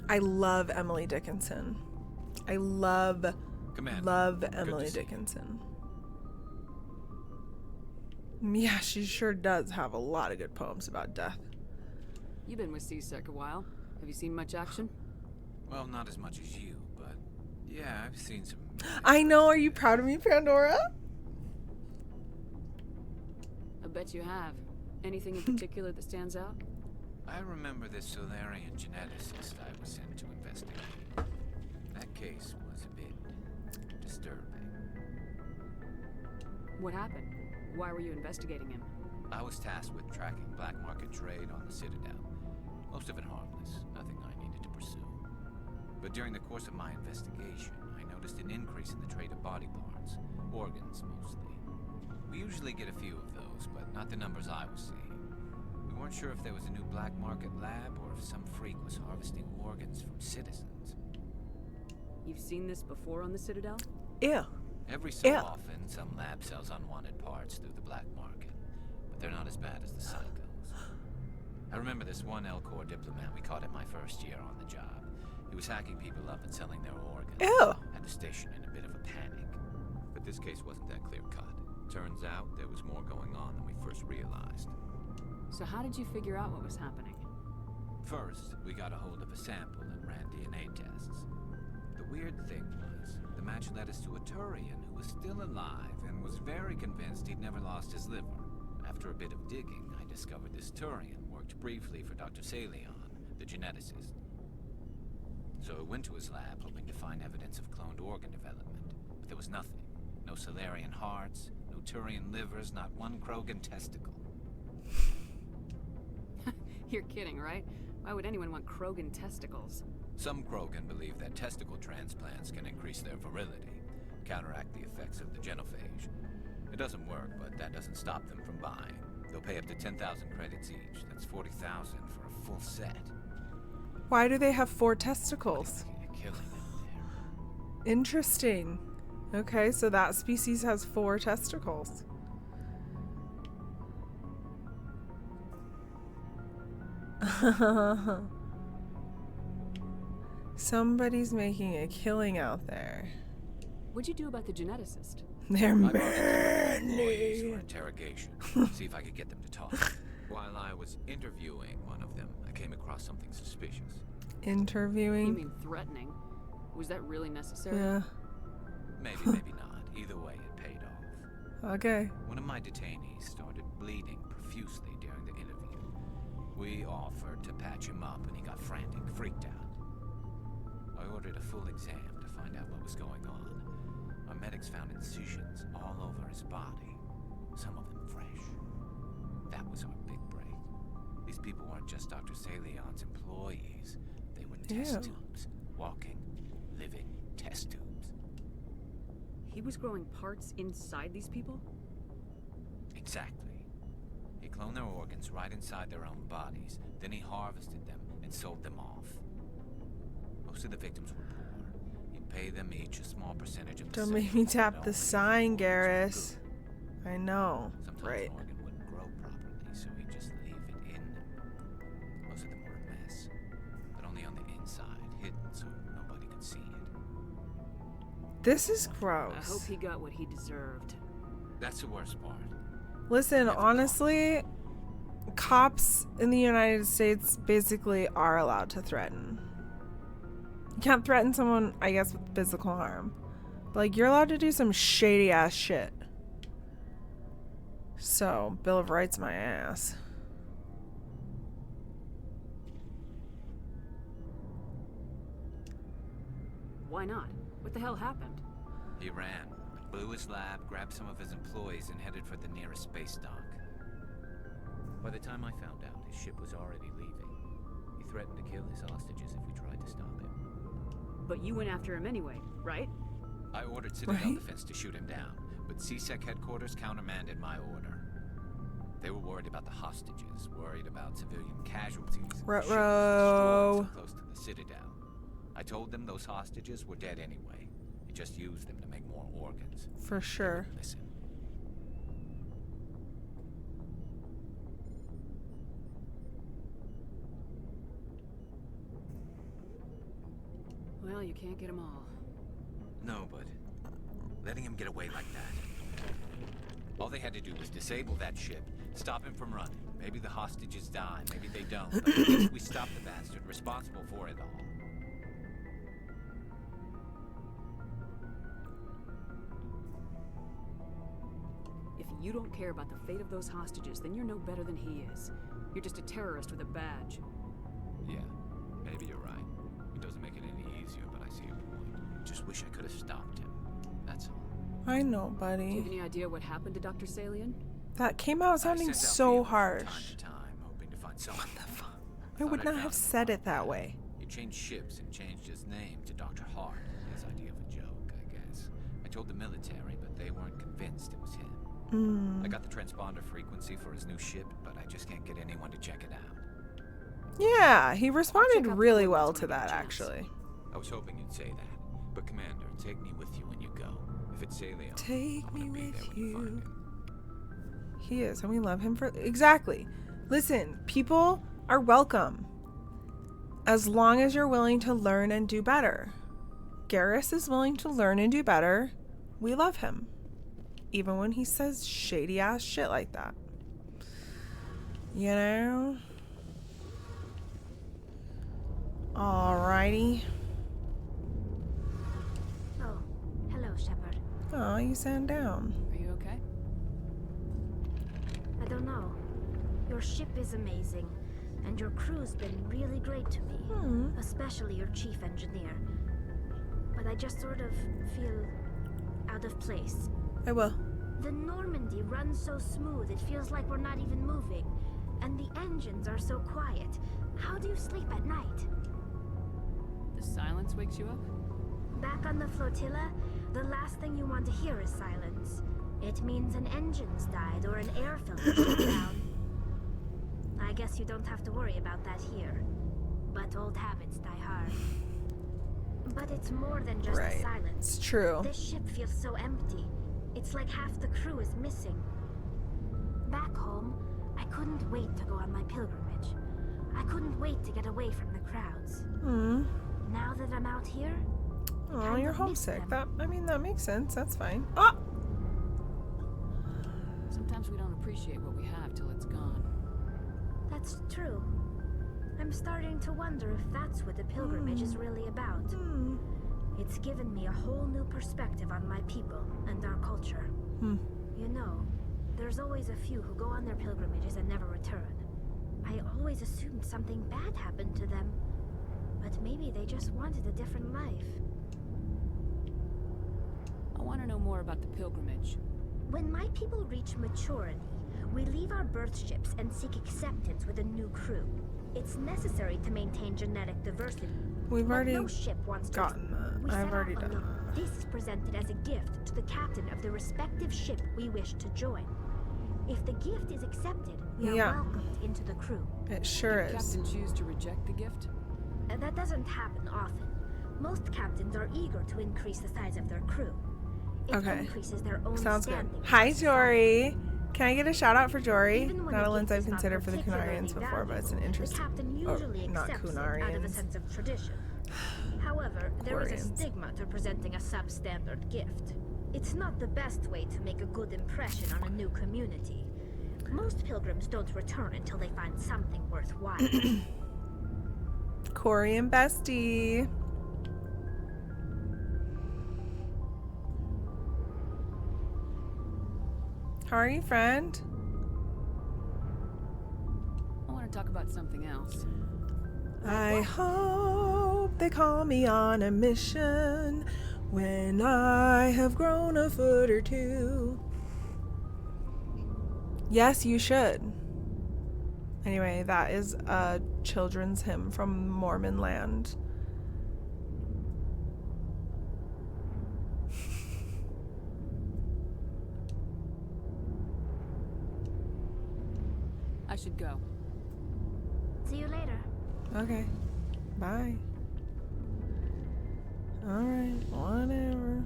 I love Emily Dickinson. I love Emily Dickinson. Yeah, she sure does have a lot of good poems about death. You've been with CSEC a while. Have you seen much action? Well, not as much as you, but yeah, I've seen some. I know. Are you proud of me, Pandora? I bet you have. Anything in particular that stands out? I remember this Solarian geneticist I was sent to investigate. That case was a bit disturbing. What happened? Why were you investigating him? I was tasked with tracking black market trade on the Citadel. Most of it harmless, nothing I needed to pursue. But during the course of my investigation, I noticed an increase in the trade of body parts, organs mostly. We usually get a few of those, but not the numbers I was seeing. We weren't sure if there was a new black market lab or if some freak was harvesting organs from citizens. You've seen this before on the Citadel? Yeah. Every so often, some lab sells unwanted parts through the black market, but they're not as bad as the psychos. I remember this one L-Corps diplomat we caught in my first year on the job. He was hacking people up and selling their organs. Had the station in a bit of a panic. But this case wasn't that clear-cut. Turns out there was more going on than we first realized. So how did you figure out what was happening? First, we got a hold of a sample and ran DNA tests. The weird thing was, the match led us to a Turian who was still alive and was very convinced he'd never lost his liver. After a bit of digging, I discovered this Turian worked briefly for Dr. Salion, the geneticist. So I went to his lab hoping to find evidence of cloned organ development, but there was nothing. No Solarian hearts, no Turian livers, not one Krogan testicle. You're kidding, right? Why would anyone want Krogan testicles? Some Krogan believe that testicle transplants can increase their virility. counteract the effects of the genophage. It doesn't work, but that doesn't stop them from buying. They'll pay up to 10,000 credits each. That's 40,000 for a full set. Why do they have 4 testicles? Interesting. Okay, so that species has 4 testicles. Somebody's making a killing out there. What'd you do about the geneticist? They're employees many. for interrogation. See if I could get them to talk. While I was interviewing one of them, I came across something suspicious. Interviewing? You mean threatening? Was that really necessary? Yeah. Maybe, maybe not. Either way, it paid off. Okay. One of my detainees started bleeding profusely during the interview. We offered to patch him up, and he got frantic, freaked out. I ordered a full exam to find out what was going on. Our medics found incisions all over his body, some of them fresh. That was our big break. These people weren't just Dr. Salion's employees. They were test tubes. Walking, living test tubes. He was growing parts inside these people? Exactly. He cloned their organs right inside their own bodies. Then he harvested them and sold them off. Most of the victims were poor. He'd pay them each a small percentage of the Don't sale, make me tap but the only sign, if the organs Garrus. were good. I know. Sometimes Right. an organ wouldn't grow properly, so he'd just leave it in them. Most of them were a mess, but only on the inside, hidden so nobody could see it. This is gross. I hope he got what he deserved. That's the worst part. Listen, honestly, cops in the United States basically are allowed to threaten. You can't threaten someone, I guess, with physical harm. But, like, you're allowed to do some shady ass shit. So, Bill of Rights my ass. Why not? What the hell happened? He ran, blew his lab, grabbed some of his employees, and headed for the nearest space dock. By the time I found out, his ship was already leaving. He threatened to kill his hostages if we tried to stop him. But you went after him anyway, right? I ordered Citadel Defense to shoot him down, but CSEC headquarters countermanded my order. They were worried about the hostages, worried about civilian casualties. The ship was destroyed so close to the Citadel. I told them those hostages were dead anyway. He just used them to make more organs. For sure. Listen. Well, you can't get them all. No, but letting him get away like that. All they had to do was disable that ship, stop him from running. Maybe the hostages die, maybe they don't, but at least we stopped the bastard responsible for it all. If you don't care about the fate of those hostages, then you're no better than he is. You're just a terrorist with a badge. Yeah, maybe you're right. It doesn't make it any easier, but I see your point. Just wish I could have stopped him. That's all. I know, Do you buddy. have any idea what happened to Dr. Salian? That came out sounding so harsh. Time to time, hoping to find someone. What the fuck? I would not have said it that way. He changed ships and changed his name to Dr. Hart. His idea of a joke, I guess. I told the military, but they weren't convinced it was him. I got the transponder frequency for his new ship, but I just can't get anyone to check it out. Yeah, he responded really well to that, actually. I was hoping you'd say that. But Commander, take me with you when you go. If it's Salio, Take I'm me gonna be there with when you find you. him. He is, and we love him for exactly. Listen, people are welcome as long as you're willing to learn and do better. Garrus is willing to learn and do better. We love him, even when he says shady ass shit like that. You know. Alrighty. Oh, hello, Shepard. Oh, you sound down. Are you okay? I don't know. Your ship is amazing, and your crew's been really great to me, especially your chief engineer. But I just sort of feel out of place. I will. The Normandy runs so smooth it feels like we're not even moving, and the engines are so quiet. How do you sleep at night? The silence wakes you up? Back on the flotilla, The last thing you want to hear is silence. It means an engine's died or an air filter shut down. I guess you don't have to worry about that here. But old habits die hard. But it's more than just the silence. It's true. This ship feels so empty. It's like half the crew is missing. Back home, I couldn't wait to go on my pilgrimage. I couldn't wait to get away from the crowds. Now that I'm out here, oh, you're homesick. That makes sense. That's fine. Oh! Sometimes we don't appreciate what we have till it's gone. That's true. I'm starting to wonder if that's what the pilgrimage is really about. It's given me a whole new perspective on my people and our culture. You know, there's always a few who go on their pilgrimages and never return. I always assumed something bad happened to them. But maybe they just wanted a different life. I want to know more about the pilgrimage. When my people reach maturity, we leave our birth ships and seek acceptance with a new crew. It's necessary to maintain genetic diversity. We've already no ship wants gotten that. I've already done that. This is presented as a gift to the captain of the respective ship we wish to join. If the gift is accepted, we are welcomed into the crew. It sure Did the is. captain choose to reject the gift? That doesn't happen often. Most captains are eager to increase the size of their crew. It increases their own Sounds good. standing. Hi, Jory. Can I get a shout out for Jory? Even when Not a the lens gift I've is not considered for the particularly Kunarians before, but it's an valuable, interesting. The captain usually not accepts it out of a Kunarians. sense of tradition. However, there is a Quarians. stigma to presenting a substandard gift. It's not the best way to make a good impression on a new community. Most pilgrims don't return until they find something worthwhile. Corey and Bestie. How are you, friend? I want to talk about something else. I hope they call me on a mission when I have grown a foot or two. Yes, you should. Anyway, that is a children's hymn from Mormon land. I should go. See you later. Okay. Bye. Alright, whatever.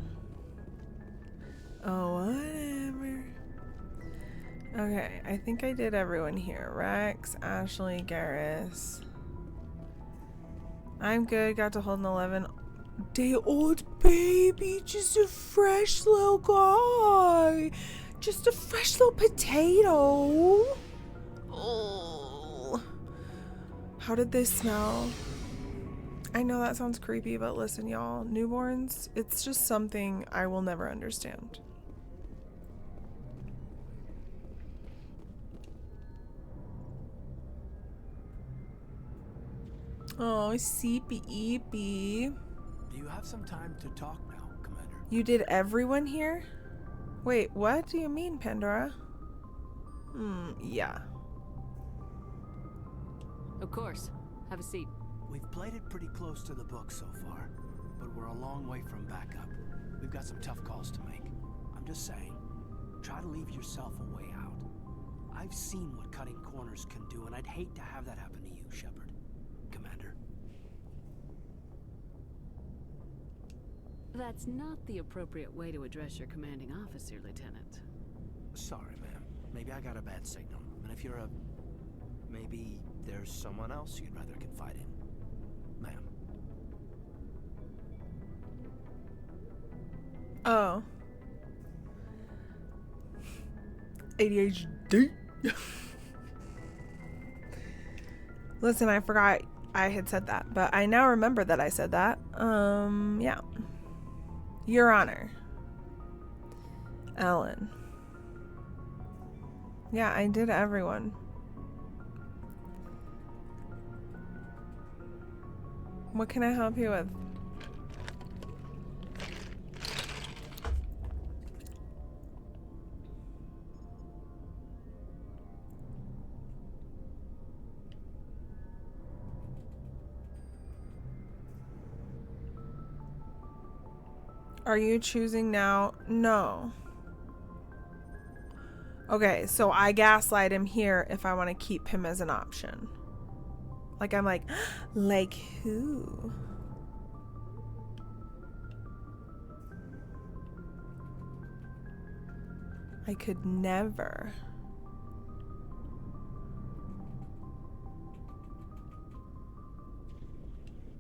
Oh, whatever. Okay, I think I did everyone here. Rex, Ashley, Garrus. I'm good. Got to hold an 11-day-old baby. Just a fresh little guy. Just a fresh little potato. Oh. How did they smell? I know that sounds creepy, but listen, y'all. Newborns, it's just something I will never understand. Oh, seepy eepy. Do you have some time to talk now, Commander? You did everyone here? Wait, what do you mean, Pandora? Yeah. Of course. Have a seat. We've played it pretty close to the book so far, but we're a long way from backup. We've got some tough calls to make. I'm just saying, try to leave yourself a way out. I've seen what cutting corners can do, and I'd hate to have that happen to you, Shepard. Commander. That's not the appropriate way to address your commanding officer, Lieutenant. Sorry, ma'am. Maybe I got a bad signal. And if you're maybe there's someone else you'd rather confide in. Ma'am. Oh. ADHD. Listen, I forgot I had said that, but I now remember that I said that. Yeah. Your Honor. Ellen. Yeah, I did everyone. What can I help you with? Are you choosing now? No. Okay, so I gaslight him here if I want to keep him as an option. Like, I'm like who? I could never.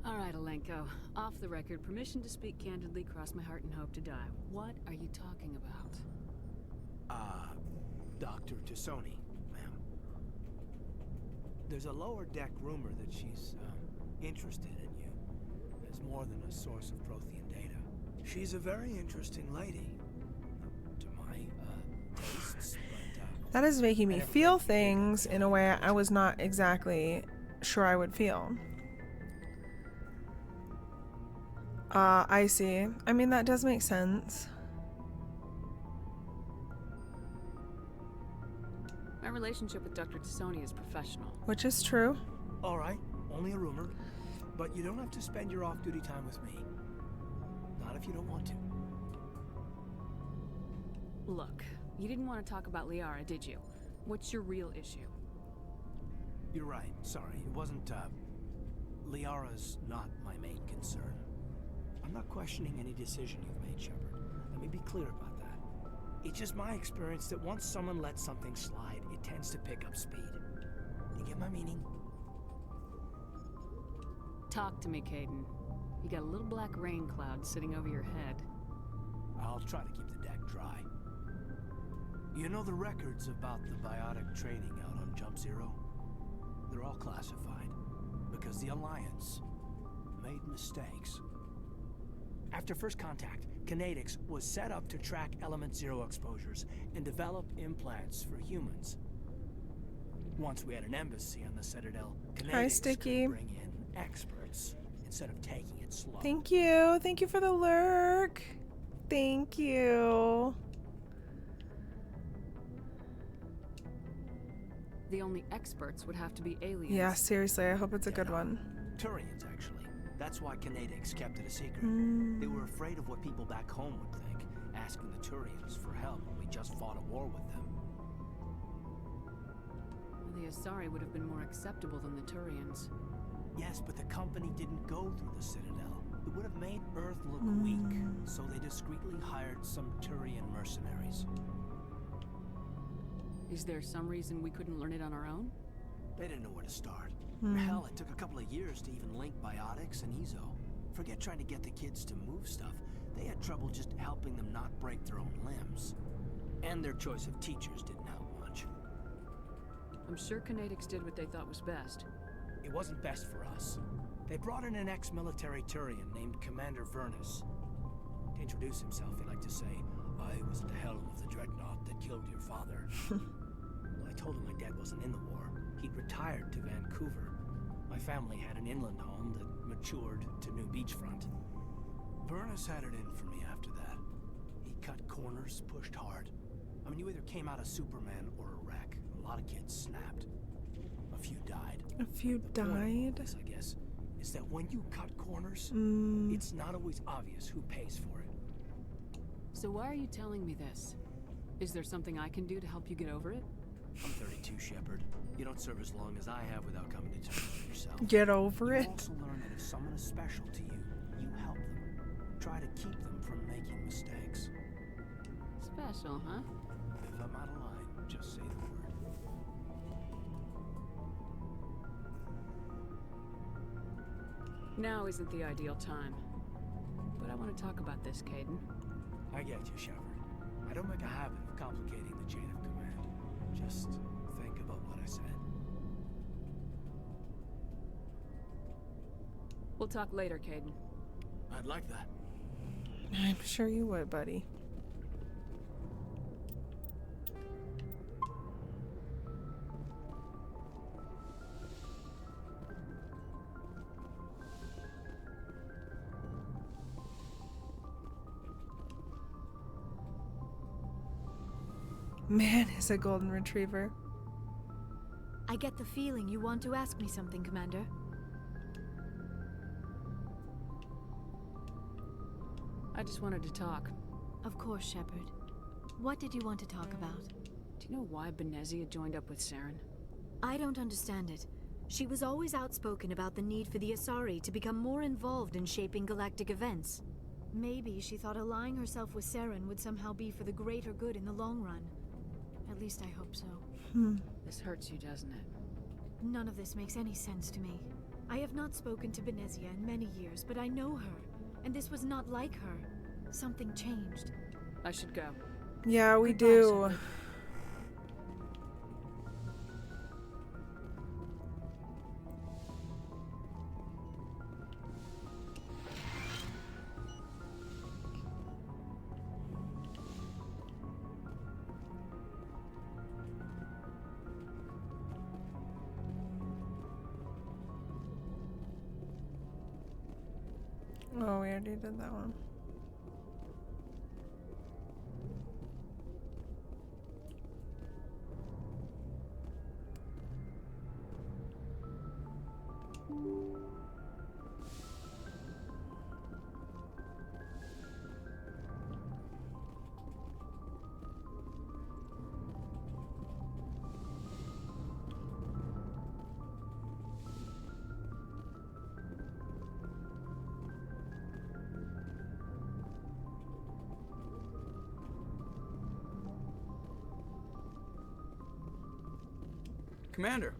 All right, Alenko. Off the record, permission to speak candidly, cross my heart and hope to die. What are you talking about? Dr. Tassoni, ma'am. There's a lower deck rumor that she's, interested in you as more than a source of Prothean data. She's a very interesting lady. To my, tastes, but, That is making me feel things in a way I was not exactly sure I would feel. I see. I mean, that does make sense. My relationship with Dr. Tassoni is professional. Which is true. All right, only a rumor, but you don't have to spend your off-duty time with me. Not if you don't want to. Look, you didn't want to talk about Liara, did you? What's your real issue? You're right, sorry. It wasn't, Liara's not my main concern. I'm not questioning any decision you've made, Shepard. Let me be clear about that. It's just my experience that once someone lets something slide, it tends to pick up speed. You get my meaning? Talk to me, Caden. You got a little black rain cloud sitting over your head. I'll try to keep the deck dry. You know the records about the biotic training out on Jump Zero? They're all classified because the Alliance made mistakes. After first contact, Kinetics was set up to track Element Zero exposures and develop implants for humans. Once we had an embassy on the Citadel, Kinetics could bring in experts instead of taking it slow. Thank you. Thank you for the lurk. Thank you. The only experts would have to be aliens. Yeah, seriously, I hope it's a good one. Turians, actually. That's why Kinetics kept it a secret. They were afraid of what people back home would think, asking the Turians for help when we just fought a war with them. The Asari would have been more acceptable than the Turians. Yes, but the company didn't go through the Citadel. It would have made Earth look weak, so they discreetly hired some Turian mercenaries. Is there some reason we couldn't learn it on our own? They didn't know where to start. Hell, it took a couple of years to even link biotics and Ezo. Forget trying to get the kids to move stuff. They had trouble just helping them not break their own limbs. And their choice of teachers didn't help much. I'm sure Kinetics did what they thought was best. It wasn't best for us. They brought in an ex-military Turian named Commander Vernus. To introduce himself, he liked to say, "I was at the helm of the dreadnought that killed your father." Well, I told him my dad wasn't in the war. He'd retired to Vancouver. My family had an inland home that matured to new beachfront. Vernus had it in for me after that. He cut corners, pushed hard. I mean, you either came out a Superman or a wreck. A lot of kids snapped. A few died. A few died? This, I guess, is that when you cut corners, it's not always obvious who pays for it. So why are you telling me this? Is there something I can do to help you get over it? I'm 32, Shepard. You don't serve as long as I have without coming to terms with yourself. Get over it. You also learn that if someone is special to you, you help them. Try to keep them from making mistakes. Special, huh? If I'm out of line, just say the word. Now isn't the ideal time. But I want to talk about this, Caden. I get you, Shepard. I don't make a habit of complicating the chain of command. Just think about what I said. We'll talk later, Caden. I'd like that. I'm sure you would, buddy. Man is a golden retriever. I get the feeling you want to ask me something, Commander. I just wanted to talk. Of course, Shepard. What did you want to talk about? Do you know why Benezia joined up with Saren? I don't understand it. She was always outspoken about the need for the Asari to become more involved in shaping galactic events. Maybe she thought allying herself with Saren would somehow be for the greater good in the long run. At least I hope so. This hurts you, doesn't it? None of this makes any sense to me. I have not spoken to Benezia in many years, but I know her. And this was not like her. Something changed. I should go. Yeah, we Goodbye, do. Shepard. Oh, we already did that one. Commander,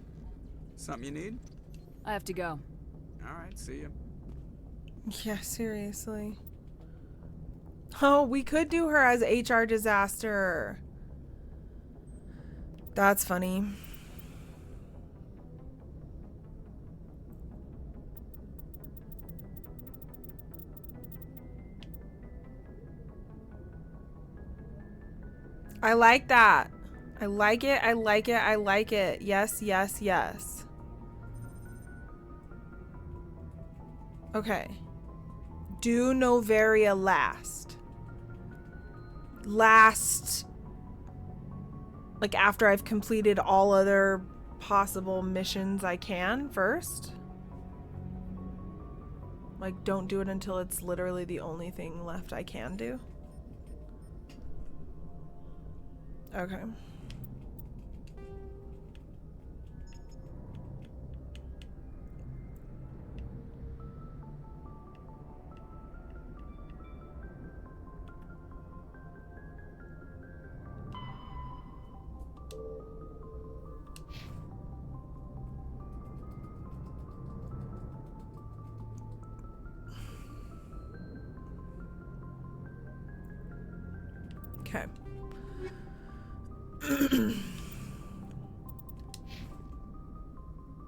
something you need? I have to go. All right, see you. Yeah, seriously. Oh, we could do her as HR disaster. That's funny. I like that. I like it. I like it. I like it. Yes, yes, yes. Okay. Do Novaria last. Last. Like after I've completed all other possible missions I can first. Like don't do it until it's literally the only thing left I can do. Okay. Okay.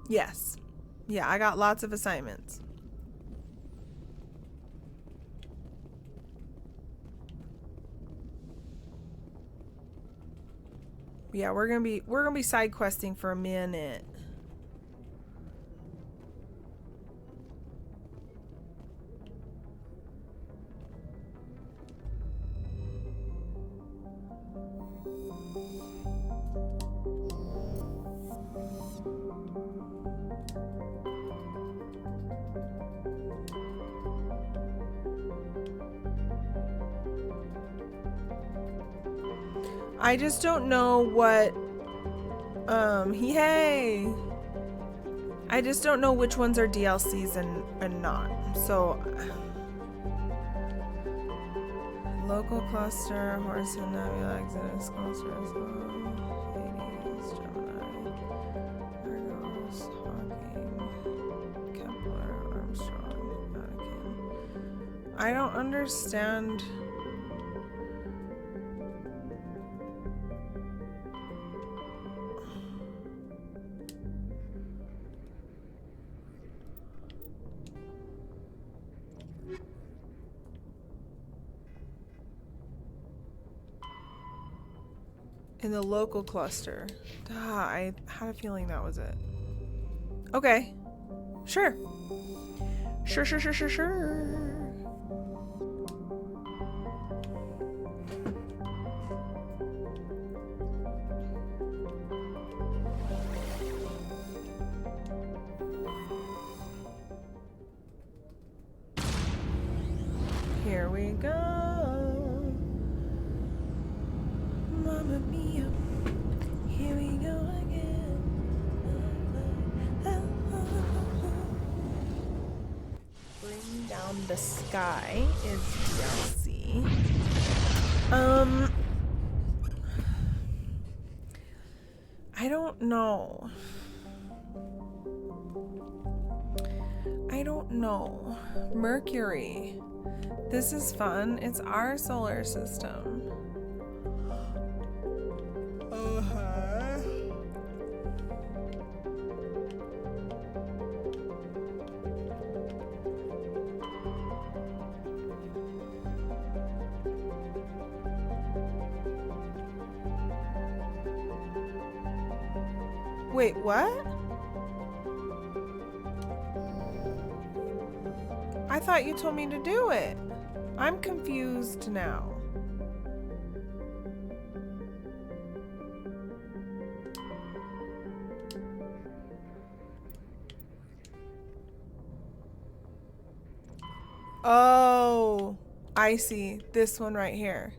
Yes. Yeah, I got lots of assignments. Yeah, we're gonna be side questing for a minute. I just don't know what yay. I just don't know which ones are DLCs and not. So local cluster, Horse and Nebula, Exodus, clusters, Hades, Gemini, Argos, Hawking, Kepler, Armstrong, Vatican. I don't understand. In the local cluster. I had a feeling that was it. Okay. Sure. Sure. Here we go. Mamma mia, here we go again. Bring Down the Sky is DLC. I don't know. Mercury. This is fun. It's our solar system. Wait, what? I thought you told me to do it. I'm confused now. Oh, I see. This one right here.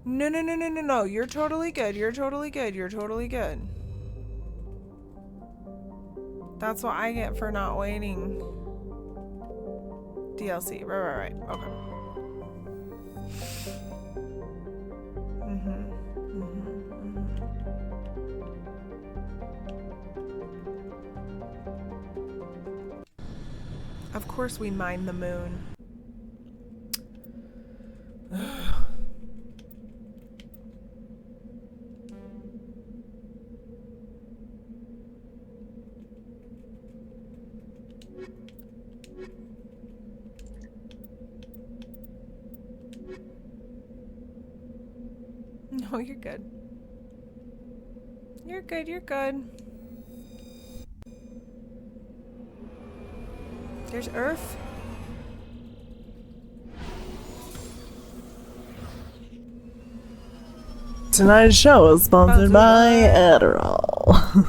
No. You're totally good. You're totally good. You're totally good. That's what I get for not waiting. DLC. Right. Okay. Of course we mine the moon. No, you're good. You're good, you're good. There's Earth. Tonight's show is sponsored by Adderall.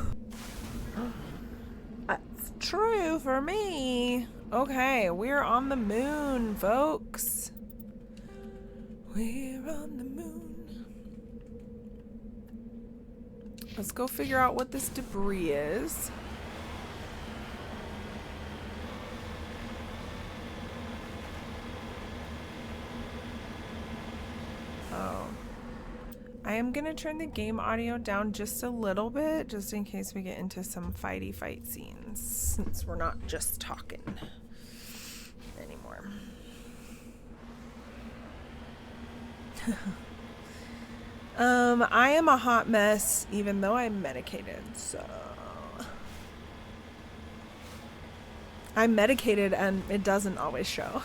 That's true for me. Okay, we're on the moon, folks. We're on the moon. Let's go figure out what this debris is. Oh. I am gonna turn the game audio down just a little bit, just in case we get into some fight scenes, since we're not just talking anymore. I am a hot mess, even though I'm medicated, so. I'm medicated and it doesn't always show.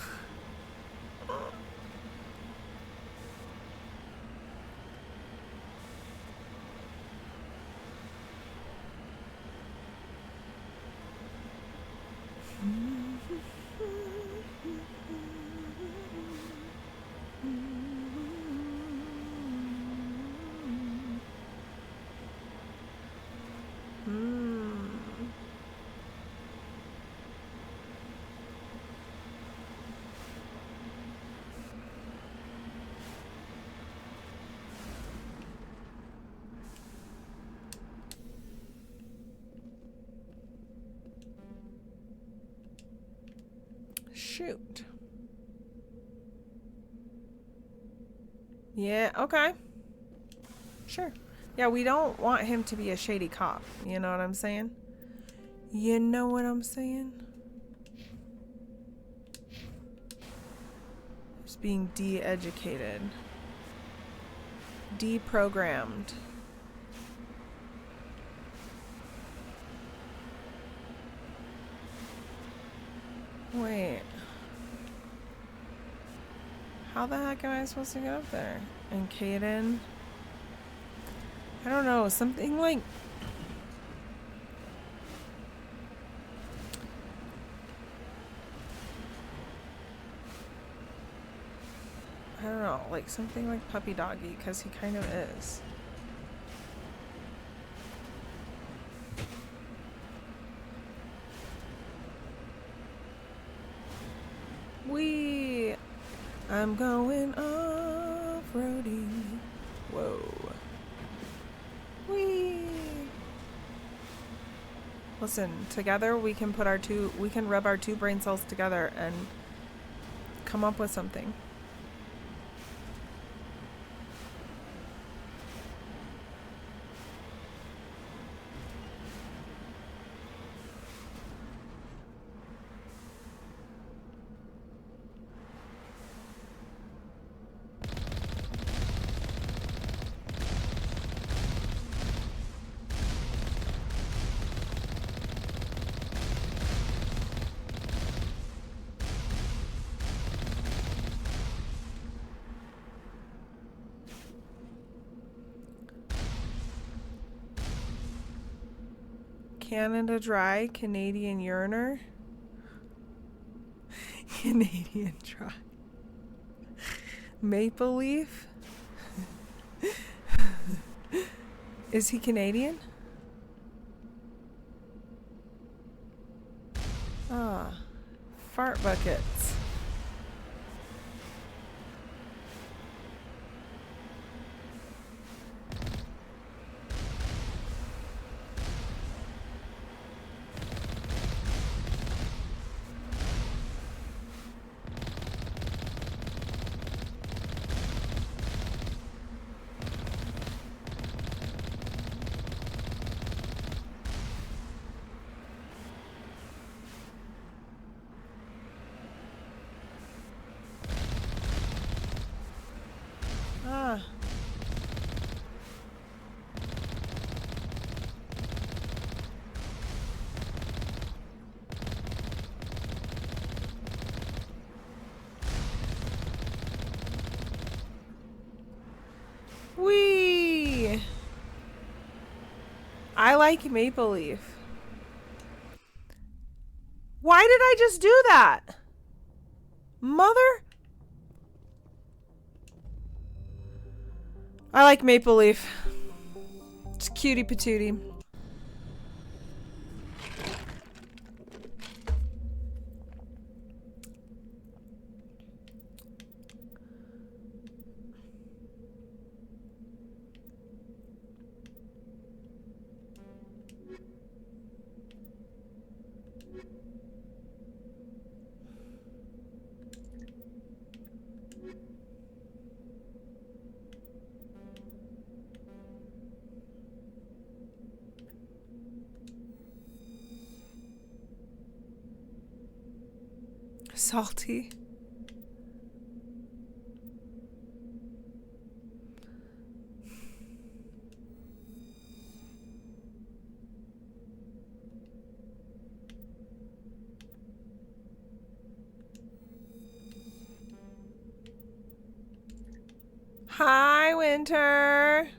Shoot. Yeah, okay. Sure. Yeah, we don't want him to be a shady cop. You know what I'm saying? You know what I'm saying? Just being de-educated. Deprogrammed. Wait. How the heck am I supposed to get up there? And Kaden? I don't know, something like... I don't know, like something like Puppy Doggy, because he kind of is. I'm going off-roading. Whoa. Whee! Listen, together we can rub our two brain cells together and come up with something. Canada Dry, Canadian Uriner. Canadian Dry. Maple Leaf. Is he Canadian? Ah, fart buckets. Ah. Whee! I like Maple Leaf. Why did I just do that? Mother? I like Maple Leaf. It's cutie patootie. Salty. Hi, Winter.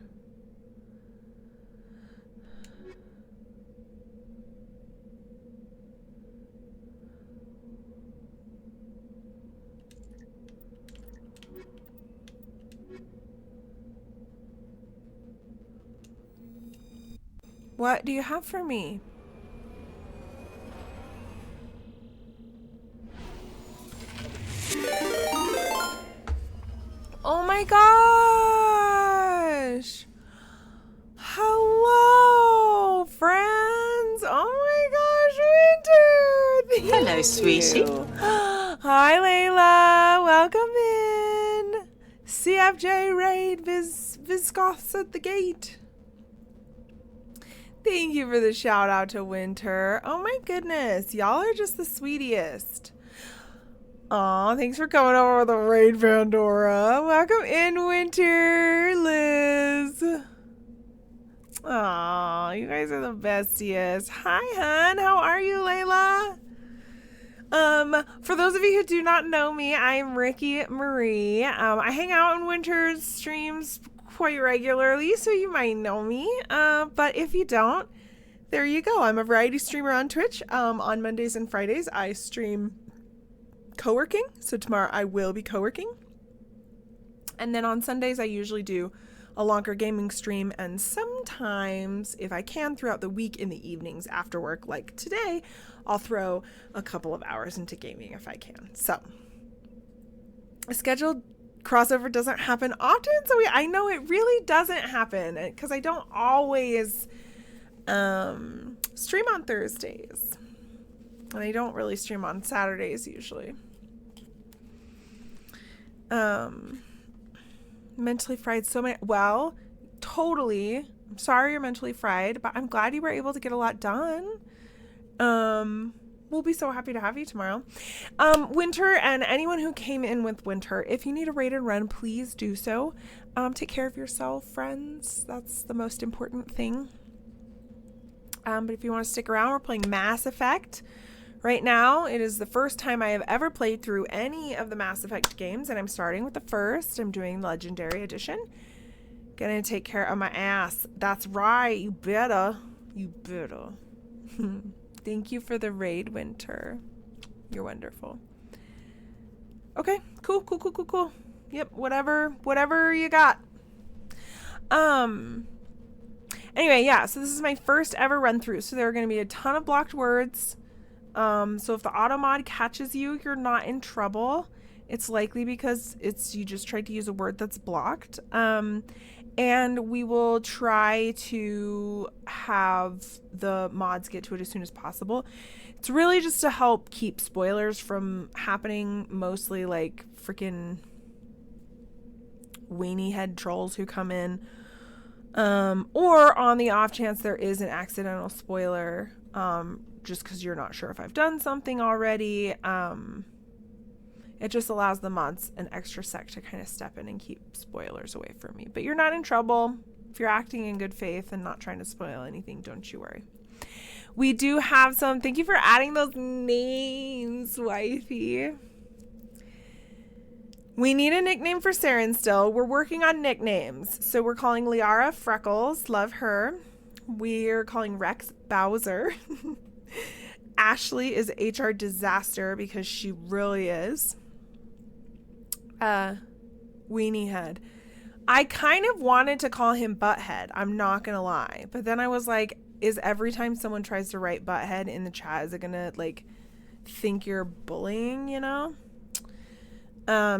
What do you have for me? Oh my gosh! Hello, friends! Oh my gosh, Winter! Hello, sweetie. Hi, Layla. Welcome in. CFJ Raid Viscos at the gate. Thank you for the shout out to Winter. Oh my goodness, y'all are just the sweetest. Aw, thanks for coming over with a raid, Pandora. Welcome in, Winter, Liz. Aw, you guys are the bestiest. Hi, hun. How are you, Layla? For those of you who do not know me, I'm RikkiMarie. I hang out in Winter's streams quite regularly, so you might know me. But if you don't, there you go. I'm a variety streamer on Twitch. On Mondays and Fridays, I stream coworking. So tomorrow I will be coworking. And then on Sundays, I usually do a longer gaming stream. And sometimes, if I can, throughout the week in the evenings after work, like today, I'll throw a couple of hours into gaming if I can. So a scheduled crossover doesn't happen often, so I know it really doesn't happen because I don't always stream on Thursdays, and I don't really stream on Saturdays usually. Mentally fried so many. Well, totally. I'm sorry you're mentally fried, but I'm glad you were able to get a lot done. We'll be so happy to have you tomorrow. Winter and anyone who came in with Winter, if you need a raid and run, please do so. Take care of yourself, friends. That's the most important thing. But if you want to stick around, we're playing Mass Effect. Right now, it is the first time I have ever played through any of the Mass Effect games, and I'm starting with the first. I'm doing Legendary Edition. Gonna take care of my ass. That's right, you better. You better. Thank you for the raid, Winter. You're wonderful. Okay, cool. Yep, whatever you got. Anyway, yeah, so this is my first ever run through. So there are going to be a ton of blocked words. So if the auto mod catches you, you're not in trouble. It's likely because you just tried to use a word that's blocked. And we will try to have the mods get to it as soon as possible. It's really just to help keep spoilers from happening, mostly like freaking weenie head trolls who come in. Or on the off chance there is an accidental spoiler, just because you're not sure if I've done something already. It just allows the mods an extra sec to kind of step in and keep spoilers away from me. But you're not in trouble. If you're acting in good faith and not trying to spoil anything, don't you worry. We do have some... Thank you for adding those names, wifey. We need a nickname for Saren still. We're working on nicknames. So we're calling Liara Freckles. Love her. We're calling Rex Bowser. Ashley is HR Disaster because she really is. Weenie Head. I kind of wanted to call him Butthead. I'm not going to lie. But then I was like, is every time someone tries to write Butthead in the chat, is it going to like think you're bullying, you know?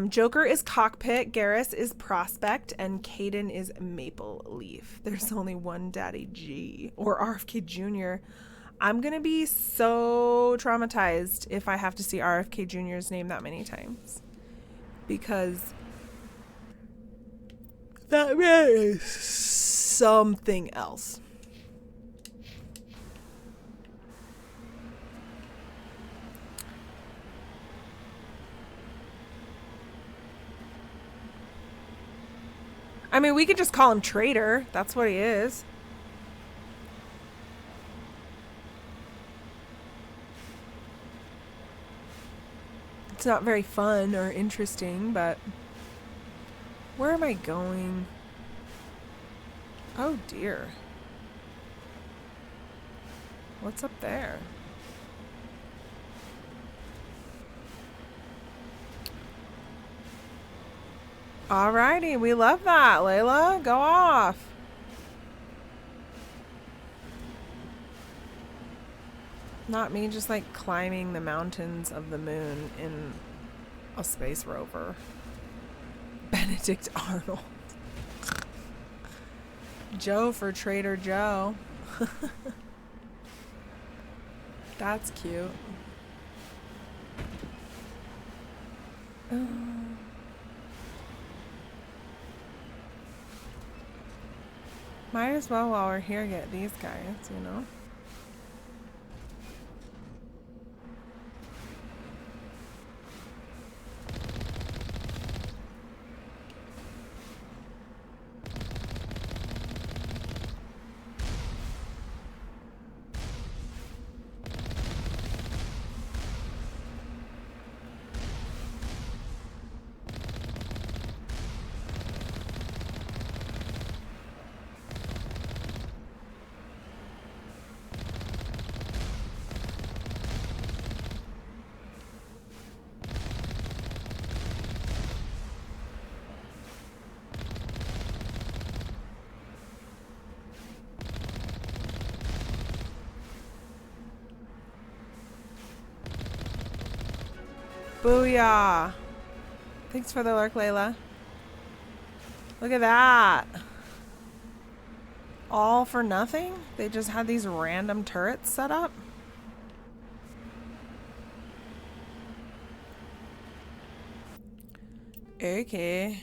Joker is Cockpit, Garrus is Prospect, and Caden is Maple Leaf. There's only one Daddy G, or RFK Jr. I'm going to be so traumatized if I have to see RFK Jr.'s name that many times. Because that man is something else. I mean, we could just call him Traitor. That's what he is. It's not very fun or interesting, but... Where am I going? Oh, dear. What's up there? Alrighty, we love that, Layla. Go off. Not me just like climbing the mountains of the moon in a space rover. Benedict Arnold. Joe for Trader Joe. That's cute. Might as well, while we're here, get these guys, you know? Booyah! Thanks for the lurk, Layla. Look at that. All for nothing? They just had these random turrets set up? Okay.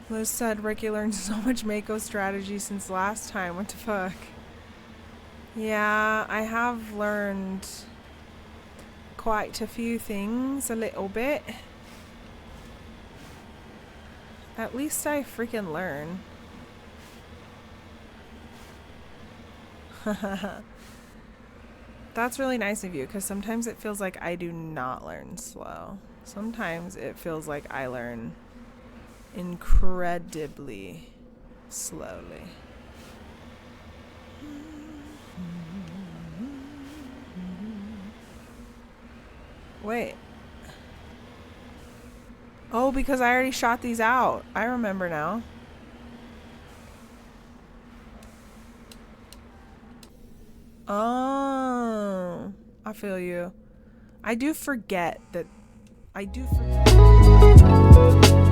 Liz said Rikki learned so much Mako strategy since last time. What the fuck? Yeah, I have learned quite a few things a little bit. At least I freaking learn. That's really nice of you, because sometimes it feels like I do not learn slow. Sometimes it feels like I learn incredibly slowly. Wait. Oh, because I already shot these out. I remember now. Oh, I feel you. I do forget that. I do forget.